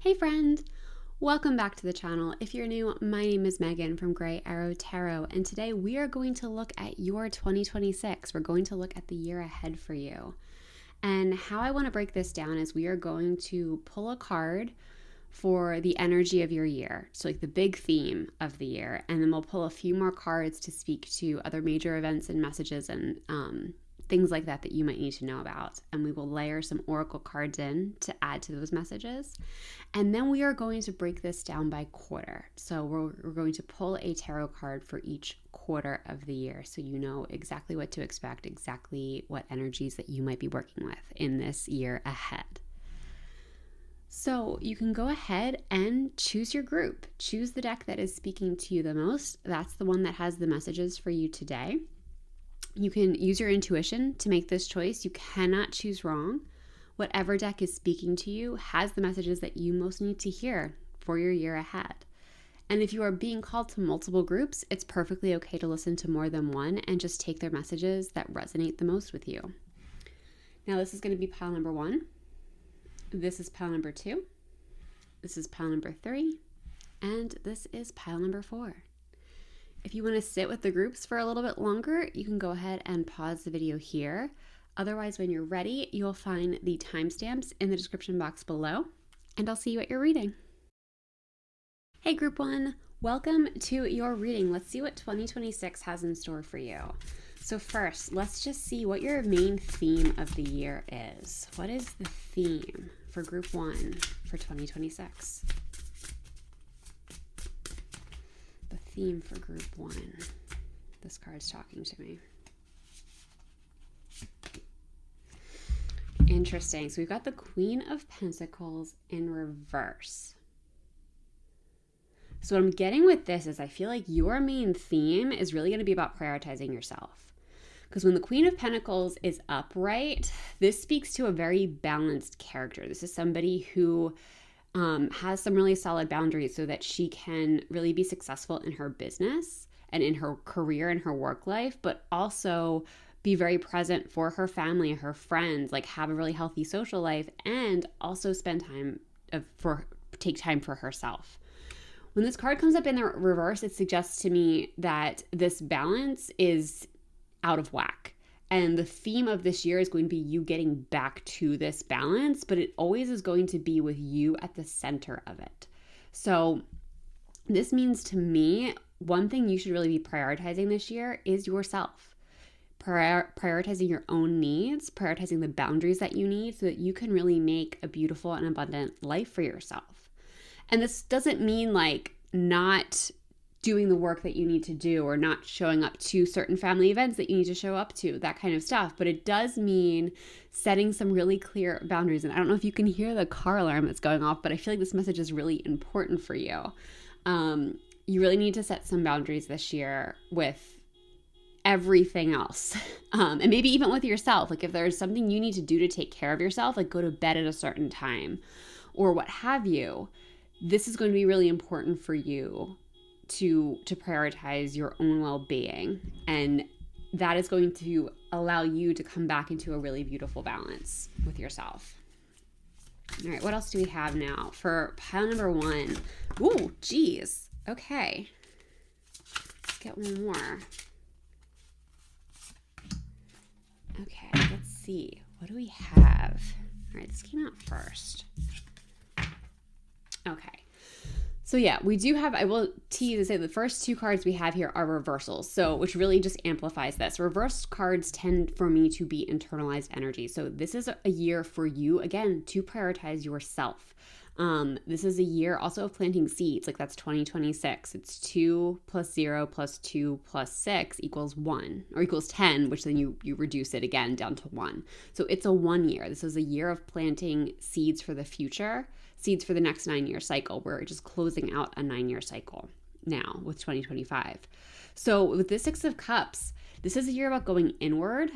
Hey friend! Welcome back to the channel. If you're new, my name is Megan from Grey Arrow Tarot, and today we are going to look at your 2026. We're going to look at the year ahead for you. And how I want to break this down is we are going to pull a card for the energy of your year. So like the big theme of the year. And then we'll pull a few more cards to speak to other major events and messages and things like that you might need to know about. And we will layer some oracle cards in to add to those messages. And then we are going to break this down by quarter. So we're going to pull a tarot card for each quarter of the year so you know exactly what to expect, exactly what energies that you might be working with in this year ahead. So you can go ahead and choose your group. Choose the deck that is speaking to you the most. That's the one that has the messages for you today. You can use your intuition to make this choice. You cannot choose wrong. Whatever deck is speaking to you has the messages that you most need to hear for your year ahead. And if you are being called to multiple groups, it's perfectly okay to listen to more than one and just take their messages that resonate the most with you. Now this is going to be pile number 1. This is pile number 2. This is pile number 3. And this is pile number 4. If you want to sit with the groups for a little bit longer, you can go ahead and pause the video here. Otherwise, when you're ready, you'll find the timestamps in the description box below, and I'll see you at your reading. Hey Group 1, welcome to your reading. Let's see what 2026 has in store for you. So first, let's just see what your main theme of the year is. What is the theme for Group 1 for 2026? The theme for Group 1. This card's talking to me. Interesting. So we've got the Queen of Pentacles in reverse. So what I'm getting with this is I feel like your main theme is really going to be about prioritizing yourself. Because when the Queen of Pentacles is upright, this speaks to a very balanced character. This is somebody who has some really solid boundaries so that she can really be successful in her business and in her career and her work life, but also be very present for her family, her friends, like have a really healthy social life, and also spend time take time for herself. When this card comes up in the reverse, it suggests to me that this balance is out of whack. And the theme of this year is going to be you getting back to this balance, but it always is going to be with you at the center of it. So this means to me, one thing you should really be prioritizing this year is yourself. Prioritizing your own needs, prioritizing the boundaries that you need so that you can really make a beautiful and abundant life for yourself. And this doesn't mean like not doing the work that you need to do or not showing up to certain family events that you need to show up to, that kind of stuff. But it does mean setting some really clear boundaries. And I don't know if you can hear the car alarm that's going off, but I feel like this message is really important for you. You really need to set some boundaries this year with everything else. And maybe even with yourself. Like if there's something you need to do to take care of yourself, like go to bed at a certain time or what have you, this is going to be really important for you to prioritize your own well-being, and that is going to allow you to come back into a really beautiful balance with yourself. All right, what else do we have now for pile number 1? Ooh, geez. Okay, let's get one more. Okay, let's see. What do we have? All right, this came out first. Okay. So yeah, we do have, I will tease and say the first 2 cards we have here are reversals. So, which really just amplifies this. Reverse cards tend for me to be internalized energy. So this is a year for you, again, to prioritize yourself. This is a year also of planting seeds. Like that's 2026. It's 2 plus 0 plus 2 plus 6 equals 1 or equals 10, which then you reduce it again down to 1. So it's a 1 year. This is a year of planting seeds for the future, seeds for the next 9-year cycle. We're just closing out a 9-year cycle now with 2025. So with this 6 of Cups, this is a year about going inward.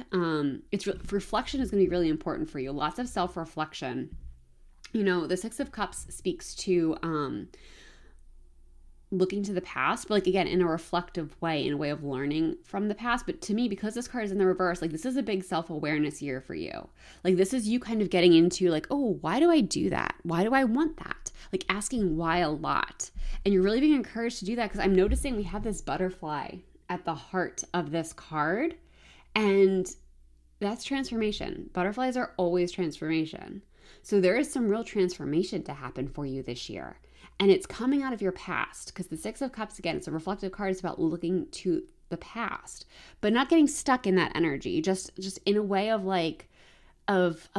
Reflection is going to be really important for you. Lots of self-reflection. You know, the 6 of Cups speaks to looking to the past, but like again, in a reflective way, in a way of learning from the past. But to me, because this card is in the reverse, like this is a big self-awareness year for you. Like this is you kind of getting into like, oh, why do I do that? Why do I want that? like asking why a lot. And you're really being encouraged to do that because I'm noticing we have this butterfly at the heart of this card. And that's transformation. Butterflies are always transformation. So there is some real transformation to happen for you this year. And it's coming out of your past because the Six of Cups, again, it's a reflective card. It's about looking to the past, but not getting stuck in that energy, just in a way of like, of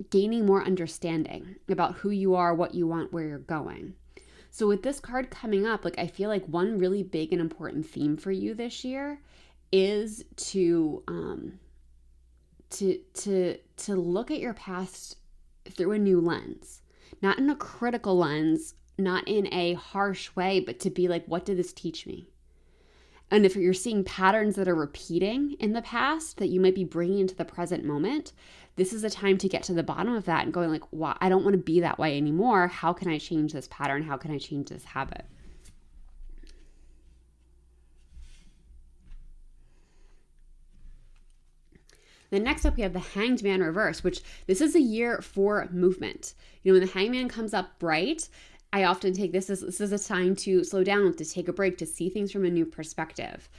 gaining more understanding about who you are, what you want, where you're going. So with this card coming up, like I feel like one really big and important theme for you this year is to look at your past through a new lens, not in a critical lens, not in a harsh way, but to be like, what did this teach me? And if you're seeing patterns that are repeating in the past that you might be bringing into the present moment, this is a time to get to the bottom of that and going like, wow, I don't want to be that way anymore. How can I change this pattern? How can I change this habit? Then next up, we have the Hanged Man reverse, which this is a year for movement. You know, when the Hanged Man comes up bright, I often take this as a time to slow down, to take a break, to see things from a new perspective.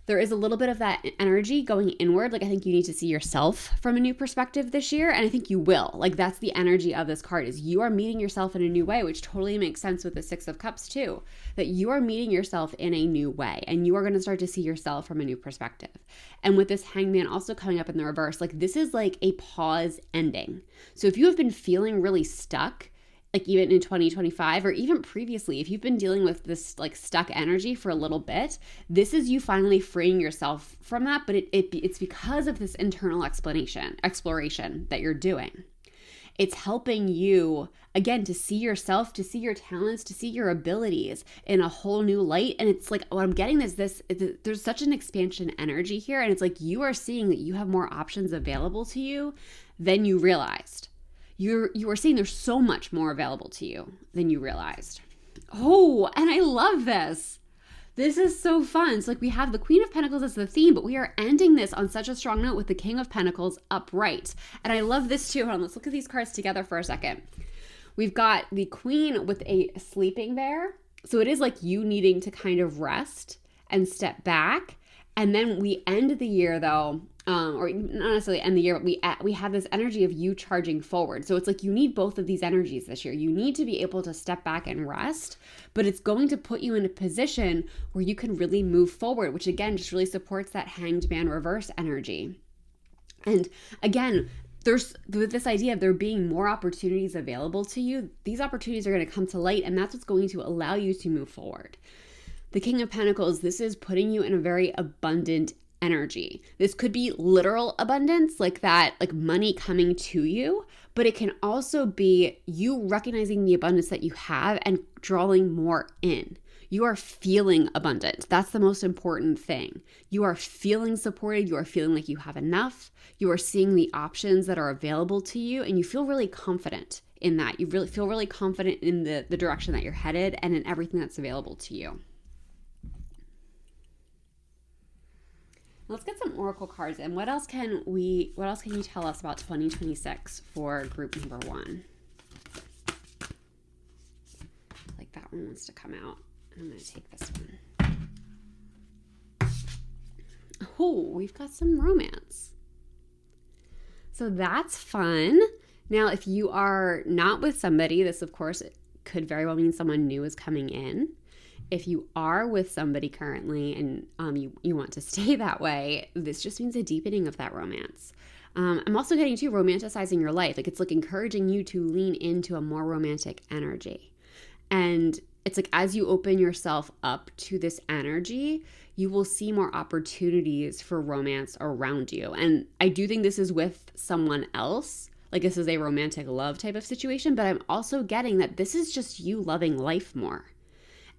There is a little bit of that energy going inward. Like I think you need to see yourself from a new perspective this year. And I think you will. Like that's the energy of this card is you are meeting yourself in a new way, which totally makes sense with the Six of Cups too, that you are meeting yourself in a new way and you are going to start to see yourself from a new perspective. And with this Hangman also coming up in the reverse, like this is like a pause ending. So if you have been feeling really stuck, like even in 2025 or even previously, if you've been dealing with this like stuck energy for a little bit, this is you finally freeing yourself from that. But it's because of this internal exploration that you're doing. It's helping you, again, to see yourself, to see your talents, to see your abilities in a whole new light. And it's like, what I'm getting is there's such an expansion energy here. And it's like you are seeing that you have more options available to you than you realized. You are seeing there's so much more available to you than you realized. Oh, and I love this. This is so fun. So like we have the Queen of Pentacles as the theme, but we are ending this on such a strong note with the King of Pentacles upright. And I love this too. Hold on, let's look at these cards together for a second. We've got the Queen with a sleeping bear. So it is like you needing to kind of rest and step back. And then we end the year though, or not necessarily end the year, but we have this energy of you charging forward. So it's like you need both of these energies this year. You need to be able to step back and rest, but it's going to put you in a position where you can really move forward, which again, just really supports that Hanged Man reverse energy. And again, there's this idea of there being more opportunities available to you. These opportunities are going to come to light, and that's what's going to allow you to move forward. The King of Pentacles, this is putting you in a very abundant energy. This could be literal abundance, like that, like money coming to you, but it can also be you recognizing the abundance that you have and drawing more in. You are feeling abundant. That's the most important thing. You are feeling supported. You are feeling like you have enough. You are seeing the options that are available to you, and you feel really confident in that. You really feel really confident in the direction that you're headed and in everything that's available to you. Let's get some oracle cards in. What else can you tell us about 2026 for group number 1? Like that one wants to come out. I'm going to take this one. Oh, we've got some romance. So that's fun. Now, if you are not with somebody, this of course could very well mean someone new is coming in. If you are with somebody currently and you want to stay that way, this just means a deepening of that romance. I'm also getting to romanticizing your life. Like it's like encouraging you to lean into a more romantic energy. And it's like as you open yourself up to this energy, you will see more opportunities for romance around you. And I do think this is with someone else. Like this is a romantic love type of situation, but I'm also getting that this is just you loving life more.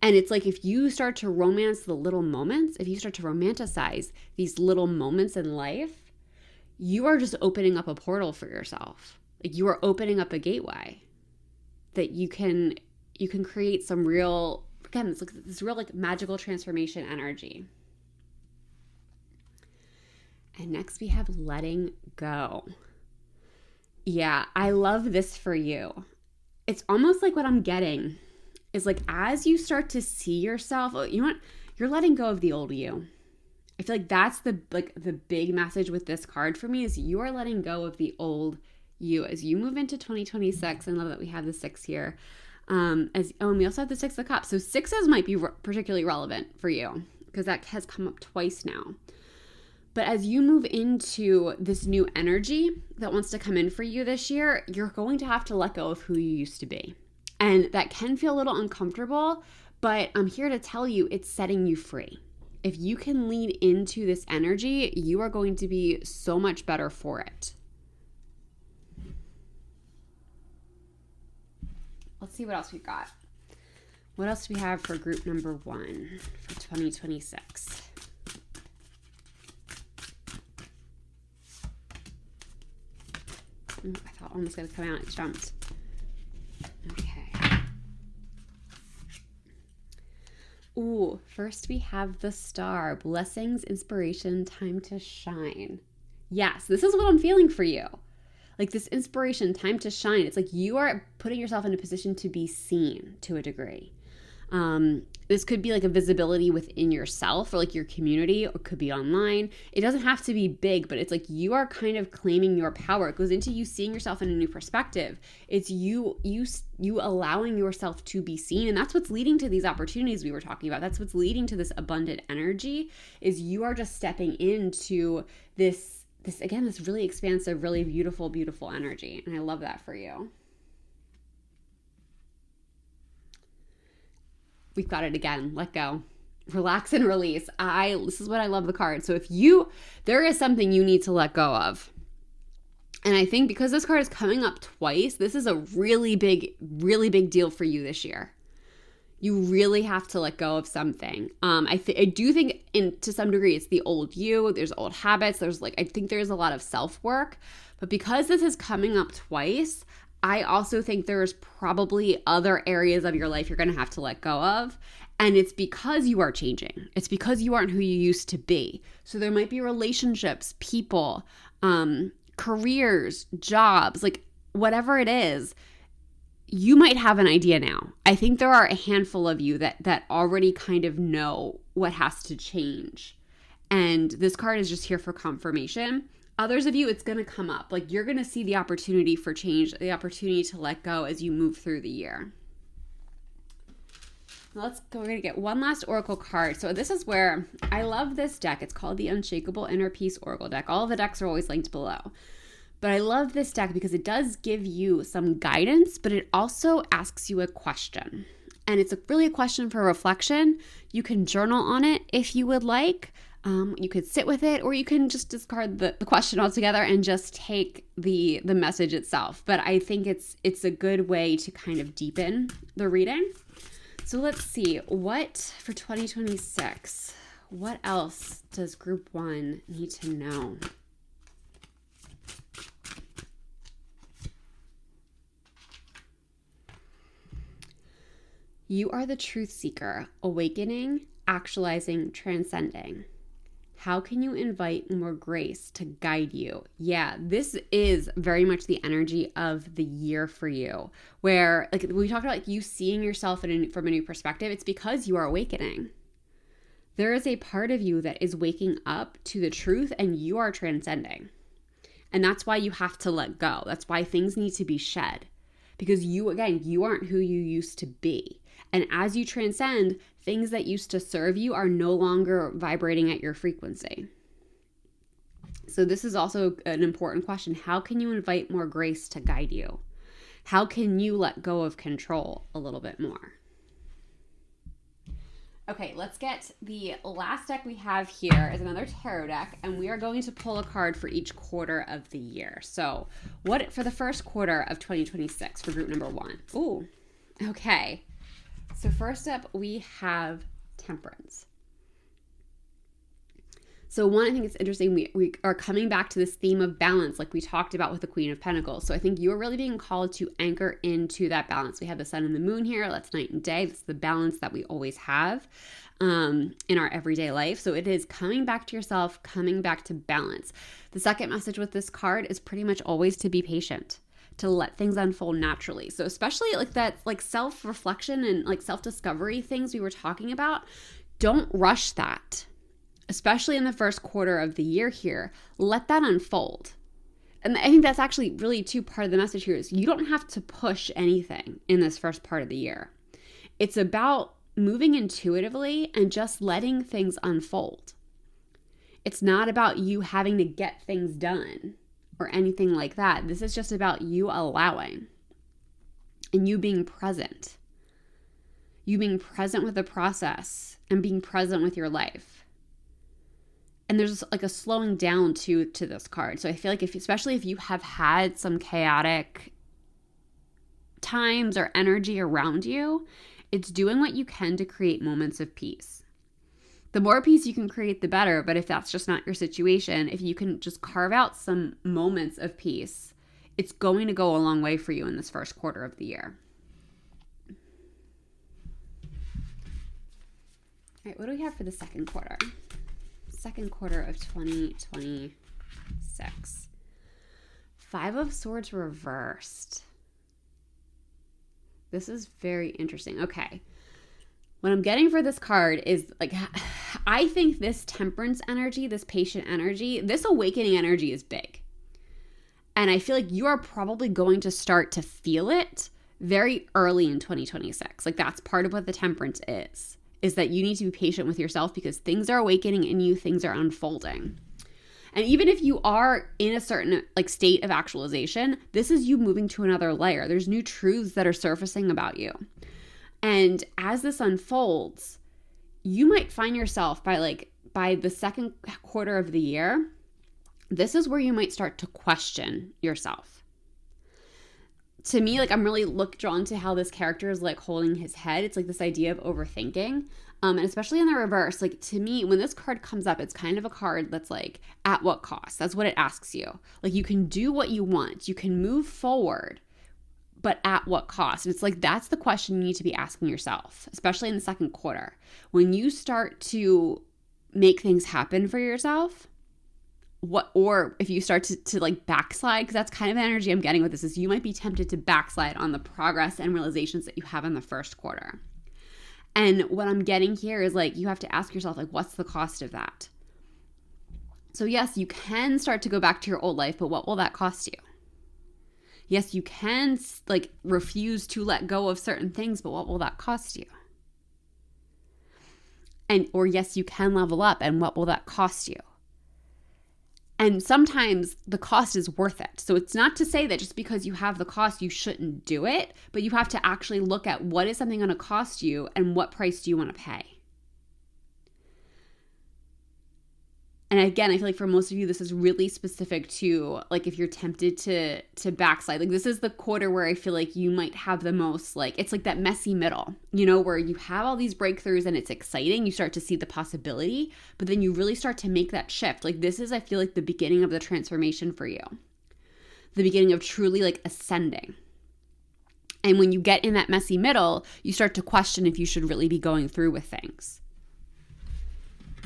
And it's like if you start to romance the little moments, if you start to romanticize these little moments in life, you are just opening up a portal for yourself. Like you are opening up a gateway that you can create some real, again, it's like this real like magical transformation energy. And next we have letting go. Yeah, I love this for you. it's almost like what I'm getting is like, as you start to see yourself, you know what? You're letting go of the old you. I feel like that's the big message with this card for me is you are letting go of the old you as you move into 2026. I love that we have the 6 here. And we also have the 6 of Cups. So 6s might be particularly relevant for you because that has come up twice now. But as you move into this new energy that wants to come in for you this year, you're going to have to let go of who you used to be. And that can feel a little uncomfortable, but I'm here to tell you it's setting you free. If you can lean into this energy, you are going to be so much better for it. Let's see what else we've got. What else do we have for group number 1 for 2026? I thought one was going to come out. It jumped. Okay. Ooh, first we have the Star. Blessings, inspiration, time to shine. Yes, this is what I'm feeling for you. Like this inspiration, time to shine. It's like you are putting yourself in a position to be seen to a degree. This could be like a visibility within yourself or like your community, or it could be online. It doesn't have to be big, but it's like you are kind of claiming your power. It goes into you seeing yourself in a new perspective. It's you allowing yourself to be seen. And that's what's leading to these opportunities we were talking about. That's what's leading to this abundant energy is you are just stepping into this really expansive, really beautiful, beautiful energy. And I love that for you. We've got it again. Let go. Relax and release. This is what I love the card. So if there is something you need to let go of. And I think because this card is coming up twice, this is a really big deal for you this year. You really have to let go of something. I do think to some degree it's the old you. There's old habits. I think there's a lot of self-work. But because this is coming up twice, I also think there's probably other areas of your life you're going to have to let go of. And it's because you are changing. It's because you aren't who you used to be. So there might be relationships, people, careers, jobs, like whatever it is, you might have an idea now. I think there are a handful of you that already kind of know what has to change. And this card is just here for confirmation. Others of you, it's going to come up. Like you're going to see the opportunity for change, the opportunity to let go as you move through the year. Let's go. We're going to get one last Oracle card. So this is where I love this deck. It's called the Unshakable Inner Peace Oracle deck. All of the decks are always linked below. But I love this deck because it does give you some guidance, but it also asks you a question. And it's really a question for reflection. You can journal on it if you would like. You could sit with it, or you can just discard the question altogether and just take the message itself. But I think it's a good way to kind of deepen the reading. So let's see, what for 2026, what else does group 1 need to know? You are the truth seeker, awakening, actualizing, transcending. How can you invite more grace to guide you? Yeah, this is very much the energy of the year for you, where like we talked about like you seeing yourself from a new perspective. It's because you are awakening. There is a part of you that is waking up to the truth and you are transcending. And that's why you have to let go. That's why things need to be shed. Because you aren't who you used to be. And as you transcend, things that used to serve you are no longer vibrating at your frequency. So this is also an important question. How can you invite more grace to guide you? How can you let go of control a little bit more? Okay, let's get the last deck we have here is another tarot deck, and we are going to pull a card for each quarter of the year. So what for the first quarter of 2026 for group number 1? Ooh, okay. So first up, we have Temperance. So one, I think it's interesting, we are coming back to this theme of balance like we talked about with the Queen of Pentacles. So I think you are really being called to anchor into that balance. We have the sun and the moon here. That's night and day. That's the balance that we always have in our everyday life. So it is coming back to yourself, coming back to balance. The second message with this card is pretty much always to be patient. to let things unfold naturally. So especially like that, like self-reflection and like self-discovery things we were talking about, don't rush that, especially in the first quarter of the year here. Let that unfold. And I think that's actually really part of the message here is you don't have to push anything in this first part of the year. It's about moving intuitively and just letting things unfold. It's not about you having to get things done or anything like that. This is just about you allowing and you being present. You being present with the process and being present with your life. And there's like a slowing down to this card. So I feel like especially if you have had some chaotic times or energy around you, it's doing what you can to create moments of peace. The more peace you can create, the better. But if that's just not your situation, if you can just carve out some moments of peace, it's going to go a long way for you in this first quarter of the year. All right, what do we have for the second quarter? Second quarter of 2026. 5 of Swords reversed. This is very interesting. Okay. What I'm getting for this card is like, I think this temperance energy, this patient energy, this awakening energy is big. And I feel like you are probably going to start to feel it very early in 2026. Like that's part of what the temperance is that you need to be patient with yourself because things are awakening in you, things are unfolding. And even if you are in a certain like state of actualization, this is you moving to another layer. There's new truths that are surfacing about you. And as this unfolds, you might find yourself by the second quarter of the year, this is where you might start to question yourself. To me, like I'm really drawn to how this character is like holding his head. It's like this idea of overthinking. And especially in the reverse, like to me, when this card comes up, it's kind of a card that's like, at what cost? That's what it asks you. Like you can do what you want. You can move forward, but at what cost? And it's like, that's the question you need to be asking yourself, especially in the second quarter. When you start to make things happen for yourself, or if you start to like backslide, because that's kind of the energy I'm getting with this, is you might be tempted to backslide on the progress and realizations that you have in the first quarter. And what I'm getting here is like, you have to ask yourself, like, what's the cost of that? So yes, you can start to go back to your old life, but what will that cost you? Yes, you can like refuse to let go of certain things, but what will that cost you? Or yes, you can level up, and what will that cost you? And sometimes the cost is worth it. So it's not to say that just because you have the cost, you shouldn't do it, but you have to actually look at what is something going to cost you and what price do you want to pay. And again, I feel like for most of you, this is really specific to like if you're tempted to backslide. Like this is the quarter where I feel like you might have the most like, it's like that messy middle, you know, where you have all these breakthroughs and it's exciting. You start to see the possibility, but then you really start to make that shift. Like this is, I feel like the beginning of the transformation for you. The beginning of truly like ascending. And when you get in that messy middle, you start to question if you should really be going through with things.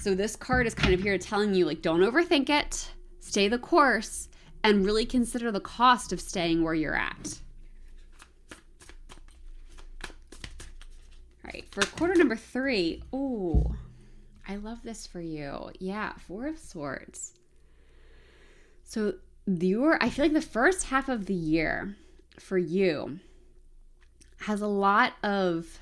So this card is kind of here telling you, like, don't overthink it, stay the course, and really consider the cost of staying where you're at. All right, for quarter number 3, oh, I love this for you. Yeah, 4 of Swords. So I feel like the first half of the year for you has a lot of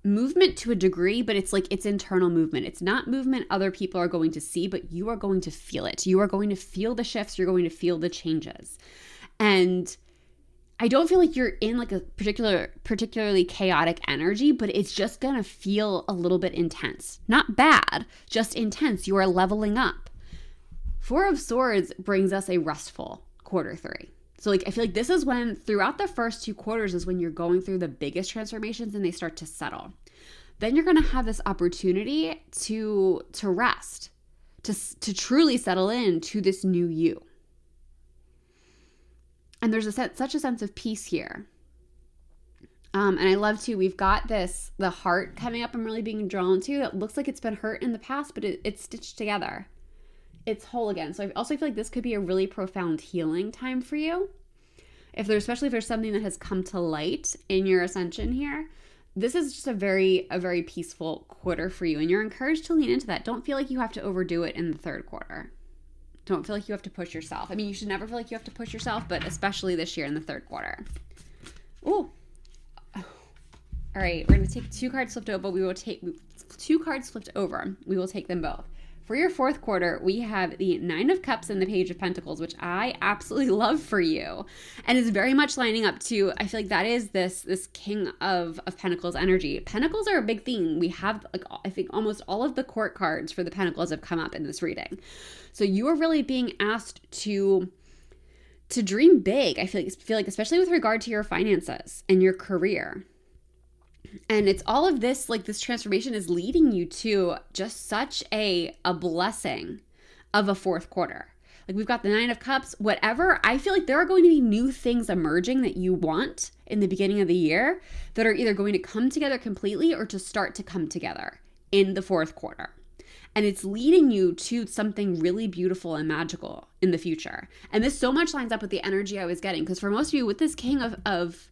movement to a degree, but it's like it's internal movement. It's not movement other people are going to see, but you are going to feel it. You are going to feel the shifts. You're going to feel the changes. And I don't feel like you're in like a particularly chaotic energy, but it's just going to feel a little bit intense. Not bad, just intense. You are leveling up. 4 of Swords brings us a restful quarter 3. So like I feel like this is when throughout the first 2 quarters is when you're going through the biggest transformations and they start to settle. Then you're going to have this opportunity to rest, to truly settle in to this new you. And there's such a sense of peace here. And I love too, we've got the heart coming up I'm really being drawn to that looks like it's been hurt in the past, but it's stitched together. It's whole again. So I also feel like this could be a really profound healing time for you. especially if there's something that has come to light in your ascension here, this is just a very peaceful quarter for you. And you're encouraged to lean into that. Don't feel like you have to overdo it in the third quarter. Don't feel like you have to push yourself. I mean, you should never feel like you have to push yourself, but especially this year in the third quarter. Ooh. All right, we're going to take 2 cards flipped over. We will take 2 cards flipped over. We will take them both. For your fourth quarter, we have the 9 of Cups and the Page of Pentacles, which I absolutely love for you. And is very much lining up to, I feel like that is this King of Pentacles energy. Pentacles are a big theme. We have, like, I think almost all of the court cards for the Pentacles have come up in this reading. So you are really being asked to dream big. I feel like especially with regard to your finances and your career. And it's all of this, like this transformation is leading you to just such a blessing of a fourth quarter. Like we've got the 9 of Cups, whatever. I feel like there are going to be new things emerging that you want in the beginning of the year that are either going to come together completely or to start to come together in the fourth quarter. And it's leading you to something really beautiful and magical in the future. And this so much lines up with the energy I was getting. Because for most of you, with this King of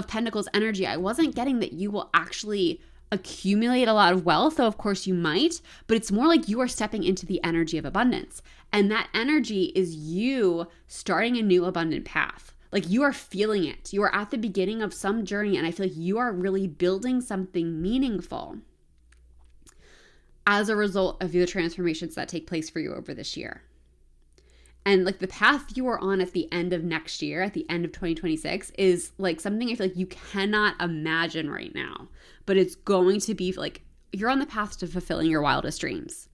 Pentacles energy, I wasn't getting that you will actually accumulate a lot of wealth, though of course you might, but it's more like you are stepping into the energy of abundance. And that energy is you starting a new abundant path. Like you are feeling it. You are at the beginning of some journey, and I feel like you are really building something meaningful as a result of the transformations that take place for you over this year. And like the path you are on at the end of next year, at the end of 2026, is like something I feel like you cannot imagine right now. But it's going to be like you're on the path to fulfilling your wildest dreams.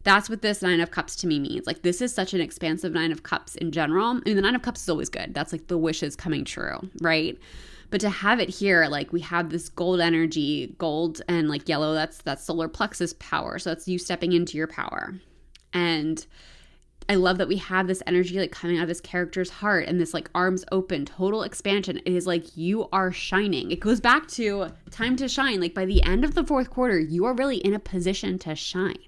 That's what this 9 of Cups to me means. Like this is such an expansive 9 of Cups in general. I mean, the 9 of Cups is always good. That's like the wishes coming true, right? But to have it here, like we have this gold energy, gold and like yellow, that's solar plexus power. So that's you stepping into your power. And I love that we have this energy like coming out of this character's heart and this like arms open, total expansion. It is like you are shining. It goes back to time to shine. Like by the end of the fourth quarter, you are really in a position to shine.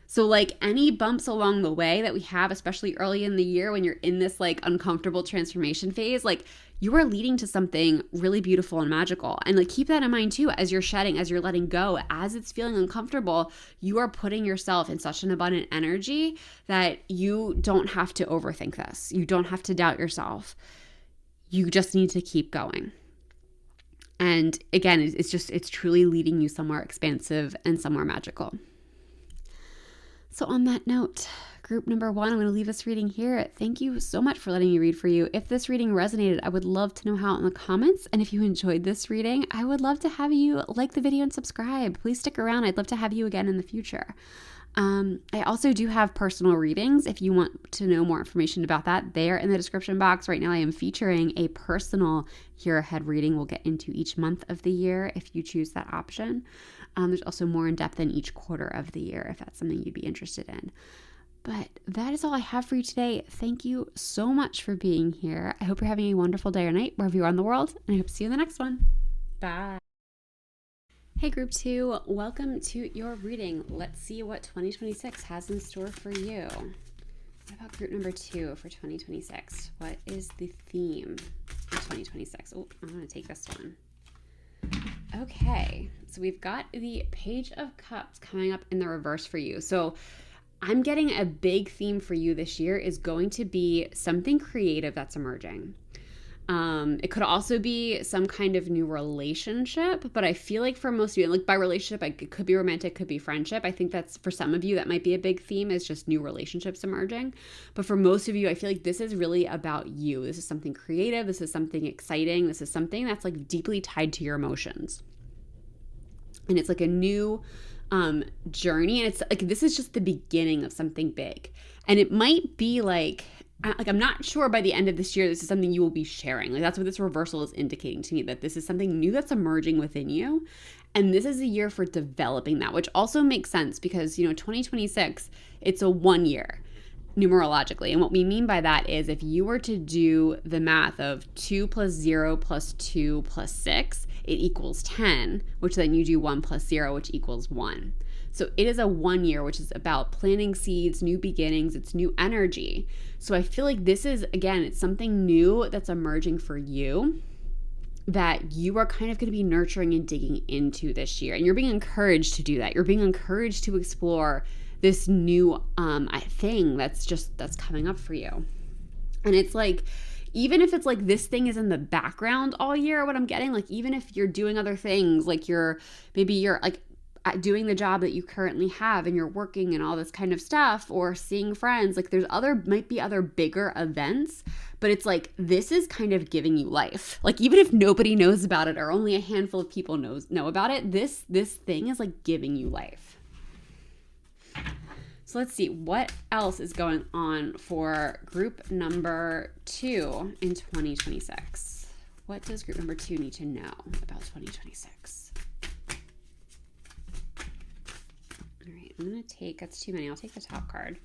So like any bumps along the way that we have, especially early in the year when you're in this like uncomfortable transformation phase, like you are leading to something really beautiful and magical. And like keep that in mind too, as you're shedding, as you're letting go, as it's feeling uncomfortable, you are putting yourself in such an abundant energy that you don't have to overthink this. You don't have to doubt yourself. You just need to keep going. And again, it's truly leading you somewhere expansive and somewhere magical. So on that note, group number 1, I'm going to leave this reading here. Thank you so much for letting me read for you. If this reading resonated, I would love to know how in the comments. And if you enjoyed this reading, I would love to have you like the video and subscribe. Please stick around. I'd love to have you again in the future. I also do have personal readings. If you want to know more information about that, they are in the description box. Right now I am featuring a personal year ahead reading. We'll get into each month of the year if you choose that option. There's also more in depth in each quarter of the year if that's something you'd be interested in. But that is all I have for you today. Thank you so much for being here. I hope you're having a wonderful day or night wherever you are in the world, and I hope to see you in the next one. Bye. Hey group 2, welcome to your reading. Let's see what 2026 has in store for you. What about group number 2 for 2026? What is the theme for 2026? Oh, I'm going to take this one. Okay, so we've got the Page of Cups coming up in the reverse for you. So I'm getting a big theme for you this year is going to be something creative that's emerging. It could also be some kind of new relationship, but I feel like for most of you, like by relationship, it could be romantic, could be friendship. I think that's for some of you, that might be a big theme, is just new relationships emerging. But for most of you, I feel like this is really about you. This is something creative. This is something exciting. This is something that's like deeply tied to your emotions. And it's like a new journey. And it's like, this is just the beginning of something big. And it might be like I'm not sure by the end of this year, this is something you will be sharing. Like that's what this reversal is indicating to me, that this is something new that's emerging within you. And this is a year for developing that, which also makes sense because, 2026, it's a 1 year numerologically. And what we mean by that is if you were to do the math of 2 plus 0 plus 2 plus 6, it equals 10, which then you do 1 plus 0, which equals 1. So it is a 1 year, which is about planting seeds, new beginnings, it's new energy. So I feel like this is, again, it's something new that's emerging for you that you are kind of going to be nurturing and digging into this year. And you're being encouraged to do that. You're being encouraged to explore this new thing that's coming up for you. And it's like, even if it's like this thing is in the background all year, what I'm getting, like even if you're doing other things, like maybe you're like doing the job that you currently have and you're working and all this kind of stuff, or seeing friends, like might be other bigger events, but it's like this is kind of giving you life. Like even if nobody knows about it or only a handful of people know about it, this thing is like giving you life. So let's see what else is going on for group number 2 in 2026. What does group number 2 need to know about 2026? All right, I'm going to take, that's too many. I'll take the top card.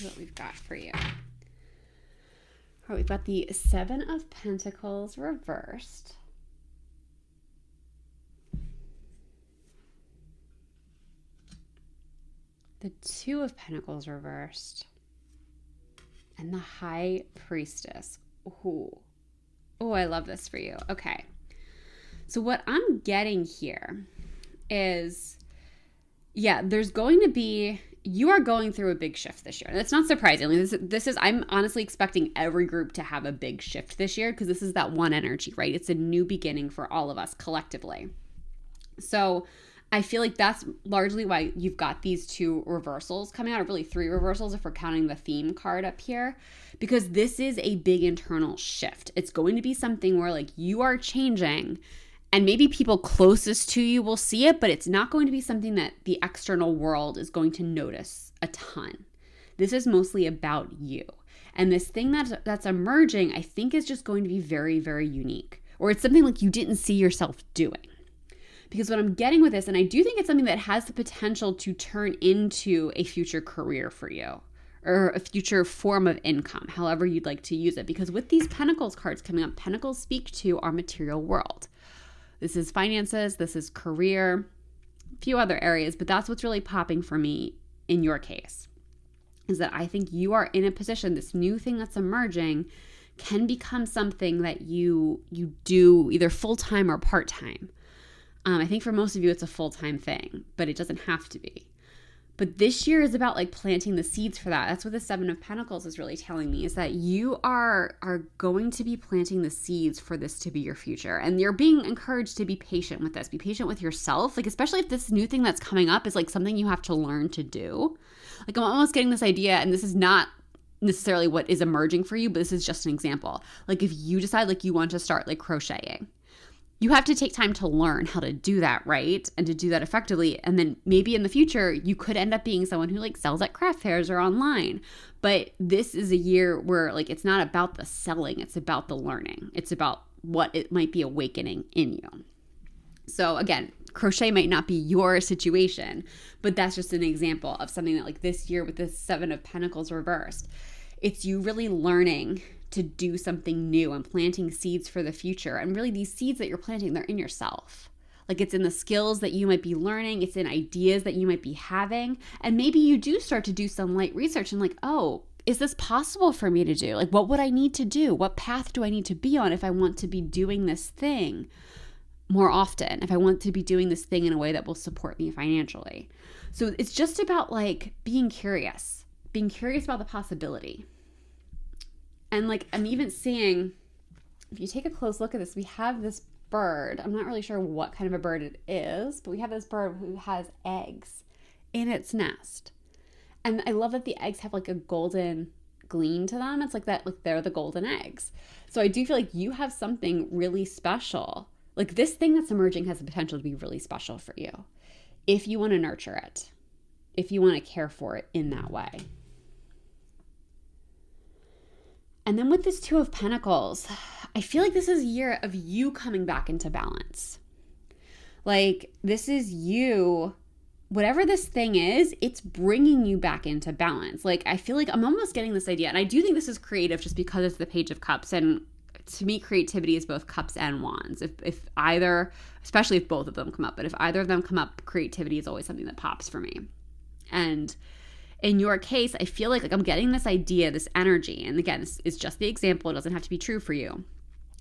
What we've got for you. All right, we've got the 7 of Pentacles reversed. The 2 of Pentacles reversed. And the High Priestess. Ooh. Oh, I love this for you. Okay. So what I'm getting here is, yeah, there's going to be, you are going through a big shift this year. And that's not surprising. This is, I'm honestly expecting every group to have a big shift this year because this is that one energy, right? It's a new beginning for all of us collectively. So I feel like that's largely why you've got these 2 reversals coming out, or really 3 reversals if we're counting the theme card up here, because this is a big internal shift. It's going to be something where like you are changing, and maybe people closest to you will see it, but it's not going to be something that the external world is going to notice a ton. This is mostly about you. And this thing that's emerging, I think, is just going to be very, very unique. Or it's something like you didn't see yourself doing. Because what I'm getting with this, and I do think it's something that has the potential to turn into a future career for you, or a future form of income, however you'd like to use it. Because with these Pentacles cards coming up, Pentacles speak to our material world. This is finances, this is career, a few other areas, but that's what's really popping for me in your case, is that I think you are in a position, this new thing that's emerging can become something that you do either full-time or part-time. I think for most of you it's a full-time thing, but it doesn't have to be. But this year is about like planting the seeds for that. That's what the 7 of Pentacles is really telling me, is that you are going to be planting the seeds for this to be your future. And you're being encouraged to be patient with this. Be patient with yourself. Like, especially if this new thing that's coming up is like something you have to learn to do. Like, I'm almost getting this idea, and this is not necessarily what is emerging for you, but this is just an example. Like if you decide like you want to start like crocheting, you have to take time to learn how to do that, right? And to do that effectively. And then maybe in the future, you could end up being someone who like sells at craft fairs or online. But this is a year where like it's not about the selling, it's about the learning. It's about what it might be awakening in you. So again, crochet might not be your situation, but that's just an example of something that like this year with this 7 of Pentacles reversed, it's you really learning to do something new and planting seeds for the future. And really these seeds that you're planting, they're in yourself. Like it's in the skills that you might be learning. It's in ideas that you might be having. And maybe you do start to do some light research and like, oh, is this possible for me to do? Like, what would I need to do? What path do I need to be on if I want to be doing this thing more often? If I want to be doing this thing in a way that will support me financially. So it's just about like being curious about the possibility. And like, I'm even seeing, if you take a close look at this, we have this bird. I'm not really sure what kind of a bird it is, but we have this bird who has eggs in its nest. And I love that the eggs have like a golden gleam to them. It's like that, like they're the golden eggs. So I do feel like you have something really special. Like this thing that's emerging has the potential to be really special for you if you want to nurture it, if you want to care for it in that way. And then with this 2 of Pentacles, I feel like this is a year of you coming back into balance. Like this is you whatever this thing is, it's bringing you back into balance. Like, I feel like I'm almost getting this idea, and I do think this is creative just because it's the Page of Cups, and to me, creativity is both cups and wands. If either, especially if both of them come up, but if either of them come up, creativity is always something that pops for me. And in your case, I feel like I'm getting this idea, this energy, and again, it's just the example. It doesn't have to be true for you.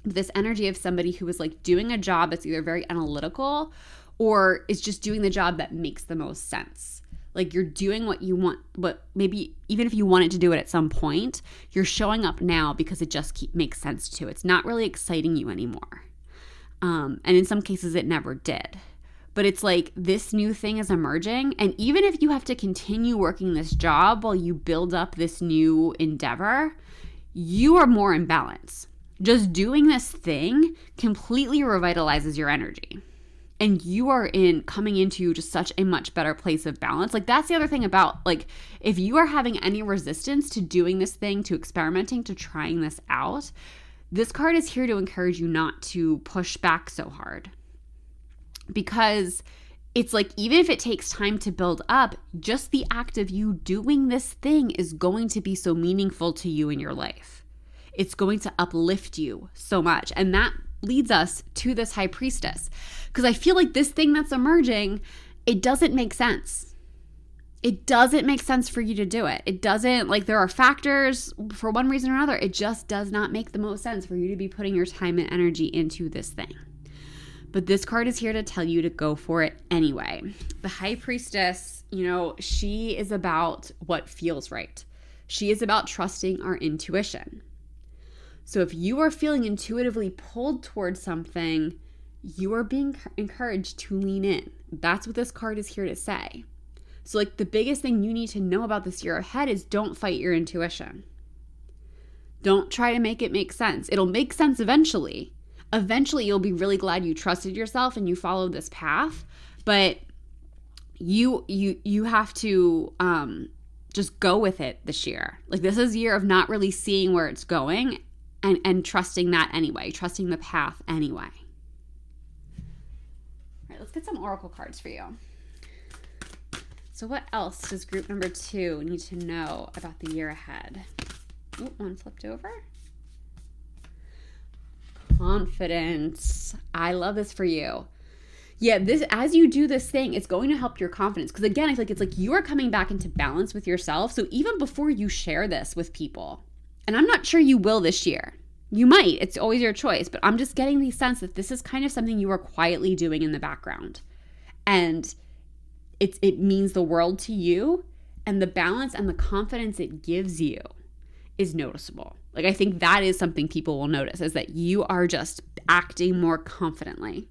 This energy of somebody who is like doing a job that's either very analytical or is just doing the job that makes the most sense. Like, you're doing what you want, but maybe even if you wanted to do it at some point, you're showing up now because it just makes sense to. It's not really exciting you anymore. And in some cases it never did. But it's like this new thing is emerging. And even if you have to continue working this job while you build up this new endeavor, you are more in balance. Just doing this thing completely revitalizes your energy. And you are coming into just such a much better place of balance. Like, that's the other thing about, like, if you are having any resistance to doing this thing, to experimenting, to trying this out, this card is here to encourage you not to push back so hard. Because it's like, even if it takes time to build up, just the act of you doing this thing is going to be so meaningful to you in your life. It's going to uplift you so much. And that leads us to this High Priestess. Because I feel like this thing that's emerging, it doesn't make sense. It doesn't make sense for you to do it. It doesn't, like, there are factors for one reason or another. It just does not make the most sense for you to be putting your time and energy into this thing. But this card is here to tell you to go for it anyway. The High Priestess, she is about what feels right. She is about trusting our intuition. So if you are feeling intuitively pulled towards something, you are being encouraged to lean in. That's what this card is here to say. So, like, the biggest thing you need to know about this year ahead is don't fight your intuition. Don't try to make it make sense. It'll make sense eventually. Eventually, you'll be really glad you trusted yourself and you followed this path. But you have to just go with it this year. Like, this is a year of not really seeing where it's going and trusting that anyway, trusting the path anyway. All right, let's get some oracle cards for you. So what else does group number 2 need to know about the year ahead? Ooh, one flipped over. Confidence. I love this for you. Yeah, this, as you do this thing, it's going to help your confidence. Because again, I feel like it's like you are coming back into balance with yourself. So even before you share this with people, and I'm not sure you will this year. You might. It's always your choice. But I'm just getting the sense that this is kind of something you are quietly doing in the background. And it means the world to you. And the balance and the confidence it gives you is noticeable. Like, I think that is something people will notice, is that you are just acting more confidently.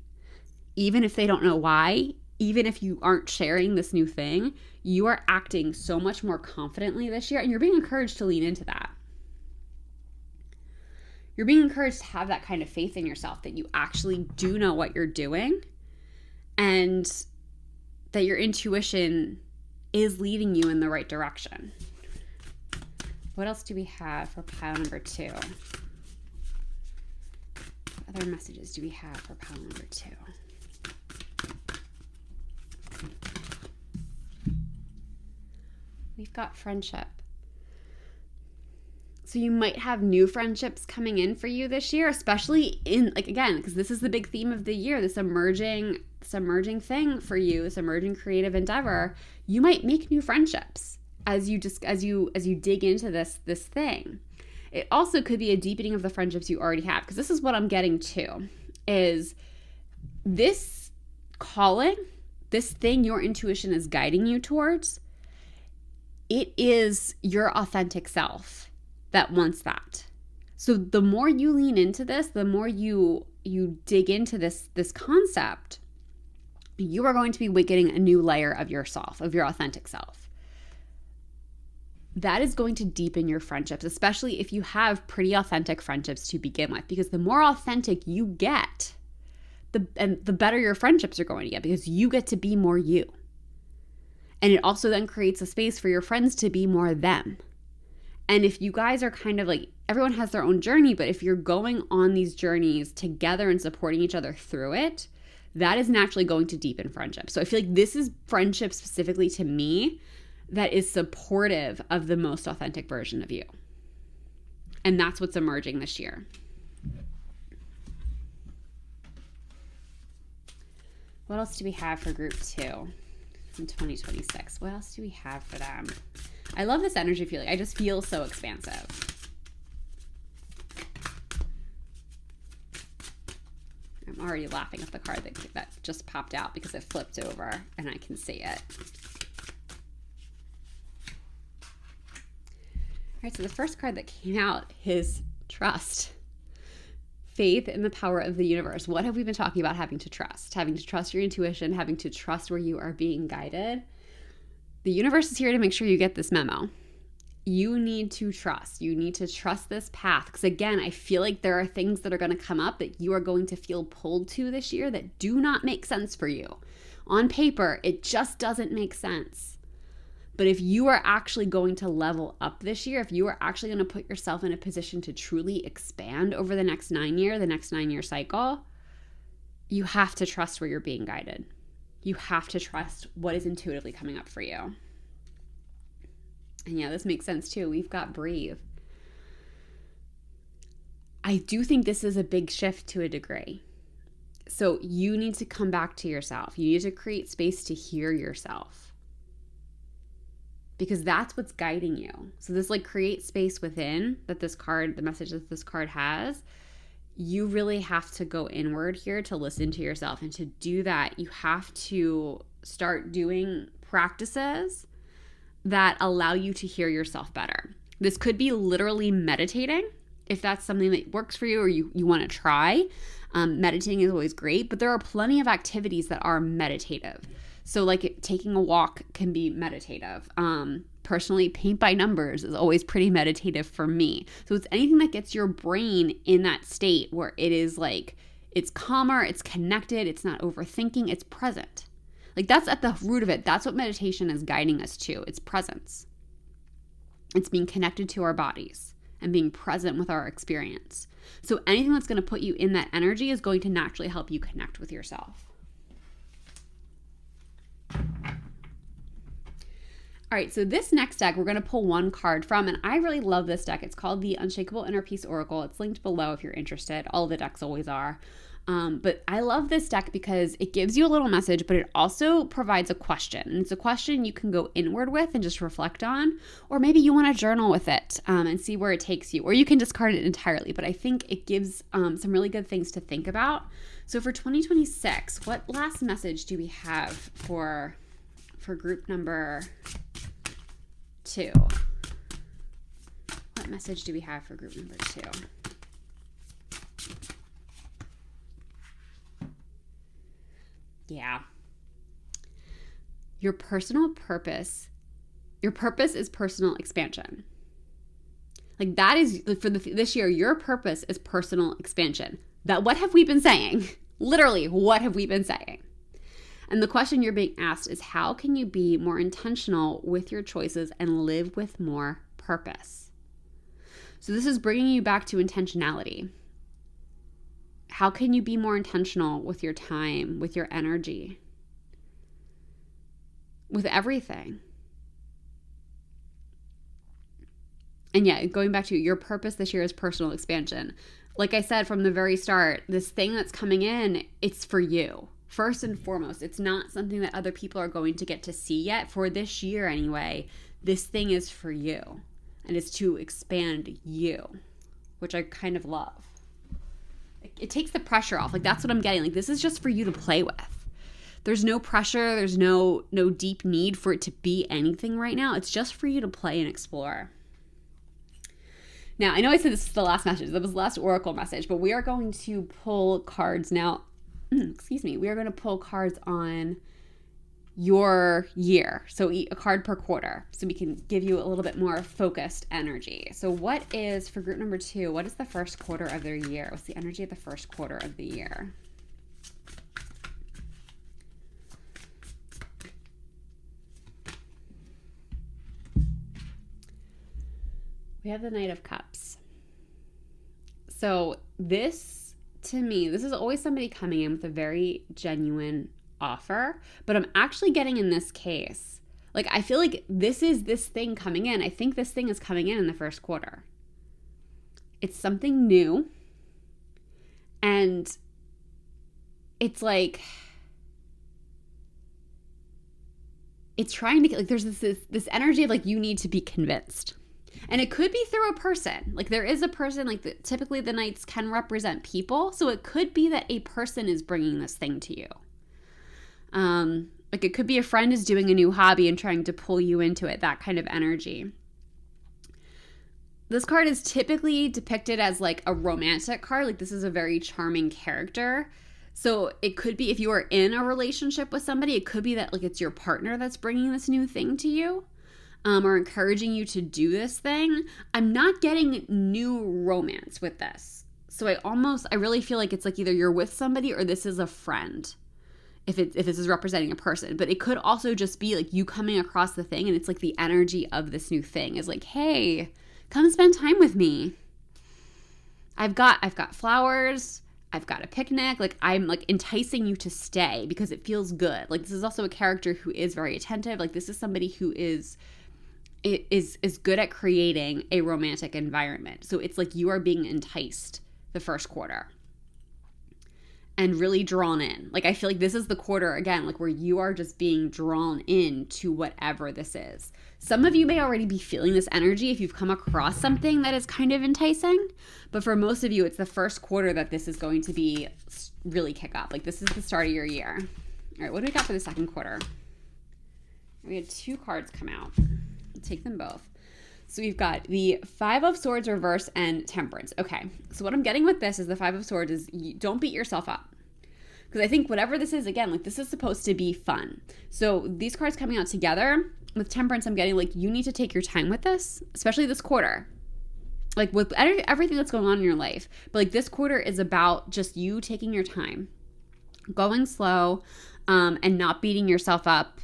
Even if they don't know why, even if you aren't sharing this new thing, you are acting so much more confidently this year. And you're being encouraged to lean into that. You're being encouraged to have that kind of faith in yourself, that you actually do know what you're doing and that your intuition is leading you in the right direction. What else do we have for pile number 2? What other messages do we have for pile number 2? We've got friendship. So you might have new friendships coming in for you this year, especially in, like, again, because this is the big theme of the year, this emerging thing for you, this emerging creative endeavor. You might make new friendships as you dig into this thing. It also could be a deepening of the friendships you already have, because this is what I'm getting to, is this calling, this thing your intuition is guiding you towards, it is your authentic self that wants that. So the more you lean into this, the more you dig into this concept, you are going to be getting a new layer of yourself, of your authentic self. That is going to deepen your friendships, especially if you have pretty authentic friendships to begin with, because the more authentic you get, the better your friendships are going to get, because you get to be more you. And it also then creates a space for your friends to be more them. And if you guys are kind of like, everyone has their own journey, but if you're going on these journeys together and supporting each other through it, that is naturally going to deepen friendship. So I feel like this is friendship specifically to me that is supportive of the most authentic version of you. And that's what's emerging this year. What else do we have for group 2 in 2026? What else do we have for them? I love this energy feeling. I just feel so expansive. I'm already laughing at the card that just popped out because it flipped over and I can see it. All right, so the first card that came out is trust. Faith in the power of the universe. What have we been talking about having to trust? Having to trust your intuition, having to trust where you are being guided. The universe is here to make sure you get this memo. You need to trust. You need to trust this path. Because again, I feel like there are things that are going to come up that you are going to feel pulled to this year that do not make sense for you. On paper, it just doesn't make sense. But if you are actually going to level up this year, if you are actually going to put yourself in a position to truly expand over the next 9-year cycle, you have to trust where you're being guided. You have to trust what is intuitively coming up for you. And yeah, this makes sense too. We've got breathe. I do think this is a big shift to a degree. So you need to come back to yourself. You need to create space to hear yourself. Because that's what's guiding you. So this create space within that this card, the message that this card has, you really have to go inward here to listen to yourself. And to do that, you have to start doing practices that allow you to hear yourself better. This could be literally meditating, if that's something that works for you or you want to try. Meditating is always great, but there are plenty of activities that are meditative. So taking a walk can be meditative. Personally, paint by numbers is always pretty meditative for me. So it's anything that gets your brain in that state where it is it's calmer, it's connected, it's not overthinking, it's present. That's at the root of it. That's what meditation is guiding us to. It's presence. It's being connected to our bodies and being present with our experience. So anything that's going to put you in that energy is going to naturally help you connect with yourself. All right, so this next deck, we're going to pull one card from, and I really love this deck. It's called the Unshakable Inner Peace Oracle. It's linked below if you're interested. All the decks always are. But I love this deck because it gives you a little message, but it also provides a question. And it's a question you can go inward with and just reflect on, or maybe you want to journal with it and see where it takes you, or you can discard it entirely. But I think it gives some really good things to think about. So for 2026, what last message do we have for group number 2? What message do we have for group number 2? Yeah. Your personal purpose. Your purpose is personal expansion. That is, for this year, your purpose is personal expansion. What have we been saying? Literally, what have we been saying? And the question you're being asked is, how can you be more intentional with your choices and live with more purpose? So this is bringing you back to intentionality. How can you be more intentional with your time, with your energy, with everything? And yeah, going back to your purpose this year is personal expansion. Like I said from the very start, this thing that's coming in, it's for you. First and foremost, it's not something that other people are going to get to see yet. For this year anyway, this thing is for you. And it's to expand you, which I kind of love. It takes the pressure off. That's what I'm getting. This is just for you to play with. There's no pressure. There's no deep need for it to be anything right now. It's just for you to play and explore. Now, I know I said this is the last message. That was the last oracle message, but we are going to pull cards now. Excuse me. We are going to pull cards on your year. So a card per quarter. So we can give you a little bit more focused energy. So what is, for group number 2, what is the first quarter of their year? What's the energy of the first quarter of the year? We have the Knight of Cups. So this, to me, this is always somebody coming in with a very genuine offer, but I'm actually getting in this case, like, I feel like this is this thing coming in. I think this thing is coming in the first quarter. It's something new. And it's like, it's trying to, like, there's this energy of, like, you need to be convinced. And it could be through a person. Like, there is a person, like, typically the Knights can represent people. So it could be that a person is bringing this thing to you. Like, it could be a friend is doing a new hobby and trying to pull you into it, that kind of energy. This card is typically depicted as, like, a romantic card. Like, this is a very charming character. So it could be, if you are in a relationship with somebody, it could be that, like, it's your partner that's bringing this new thing to you, or encouraging you to do this thing. I'm not getting new romance with this. So I really feel like it's like either you're with somebody or this is a friend. If this is representing a person. But it could also just be like you coming across the thing and it's like the energy of this new thing is like, hey, come spend time with me. I've got flowers. I've got a picnic. Like, I'm like enticing you to stay because it feels good. Like, this is also a character who is very attentive. Like, this is somebody who is good at creating a romantic environment. So it's like you are being enticed the first quarter. And really drawn in. Like, I feel like this is the quarter, again, like where you are just being drawn in to whatever this is. Some of you may already be feeling this energy if you've come across something that is kind of enticing. But for most of you, it's the first quarter that this is going to be really kick up. Like, this is the start of your year. All right, what do we got for the second quarter? We had 2 cards come out. I'll take them both. So we've got the 5 of Swords reverse and Temperance. Okay, so what I'm getting with this is the 5 of Swords is don't beat yourself up. Because I think whatever this is, again, like, this is supposed to be fun. So these cards coming out together, with Temperance, I'm getting, like, you need to take your time with this, especially this quarter. Like, with everything that's going on in your life. But, like, this quarter is about just you taking your time, going slow, and not beating yourself up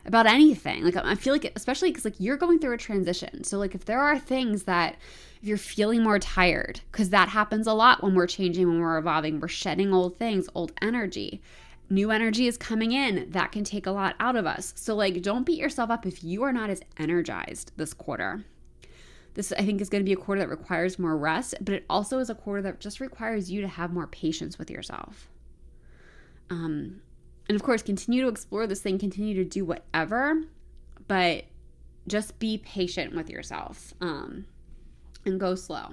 about anything. Like, I feel like, especially because, like, you're going through a transition. So, like, if there are things that, if you're feeling more tired, because that happens a lot when we're changing, when we're evolving, we're shedding old things, old energy. New energy is coming in. That can take a lot out of us. So, like, don't beat yourself up if you are not as energized this quarter. This, I think, is going to be a quarter that requires more rest, but it also is a quarter that just requires you to have more patience with yourself. And of course, continue to explore this thing, continue to do whatever, but just be patient with yourself, and go slow.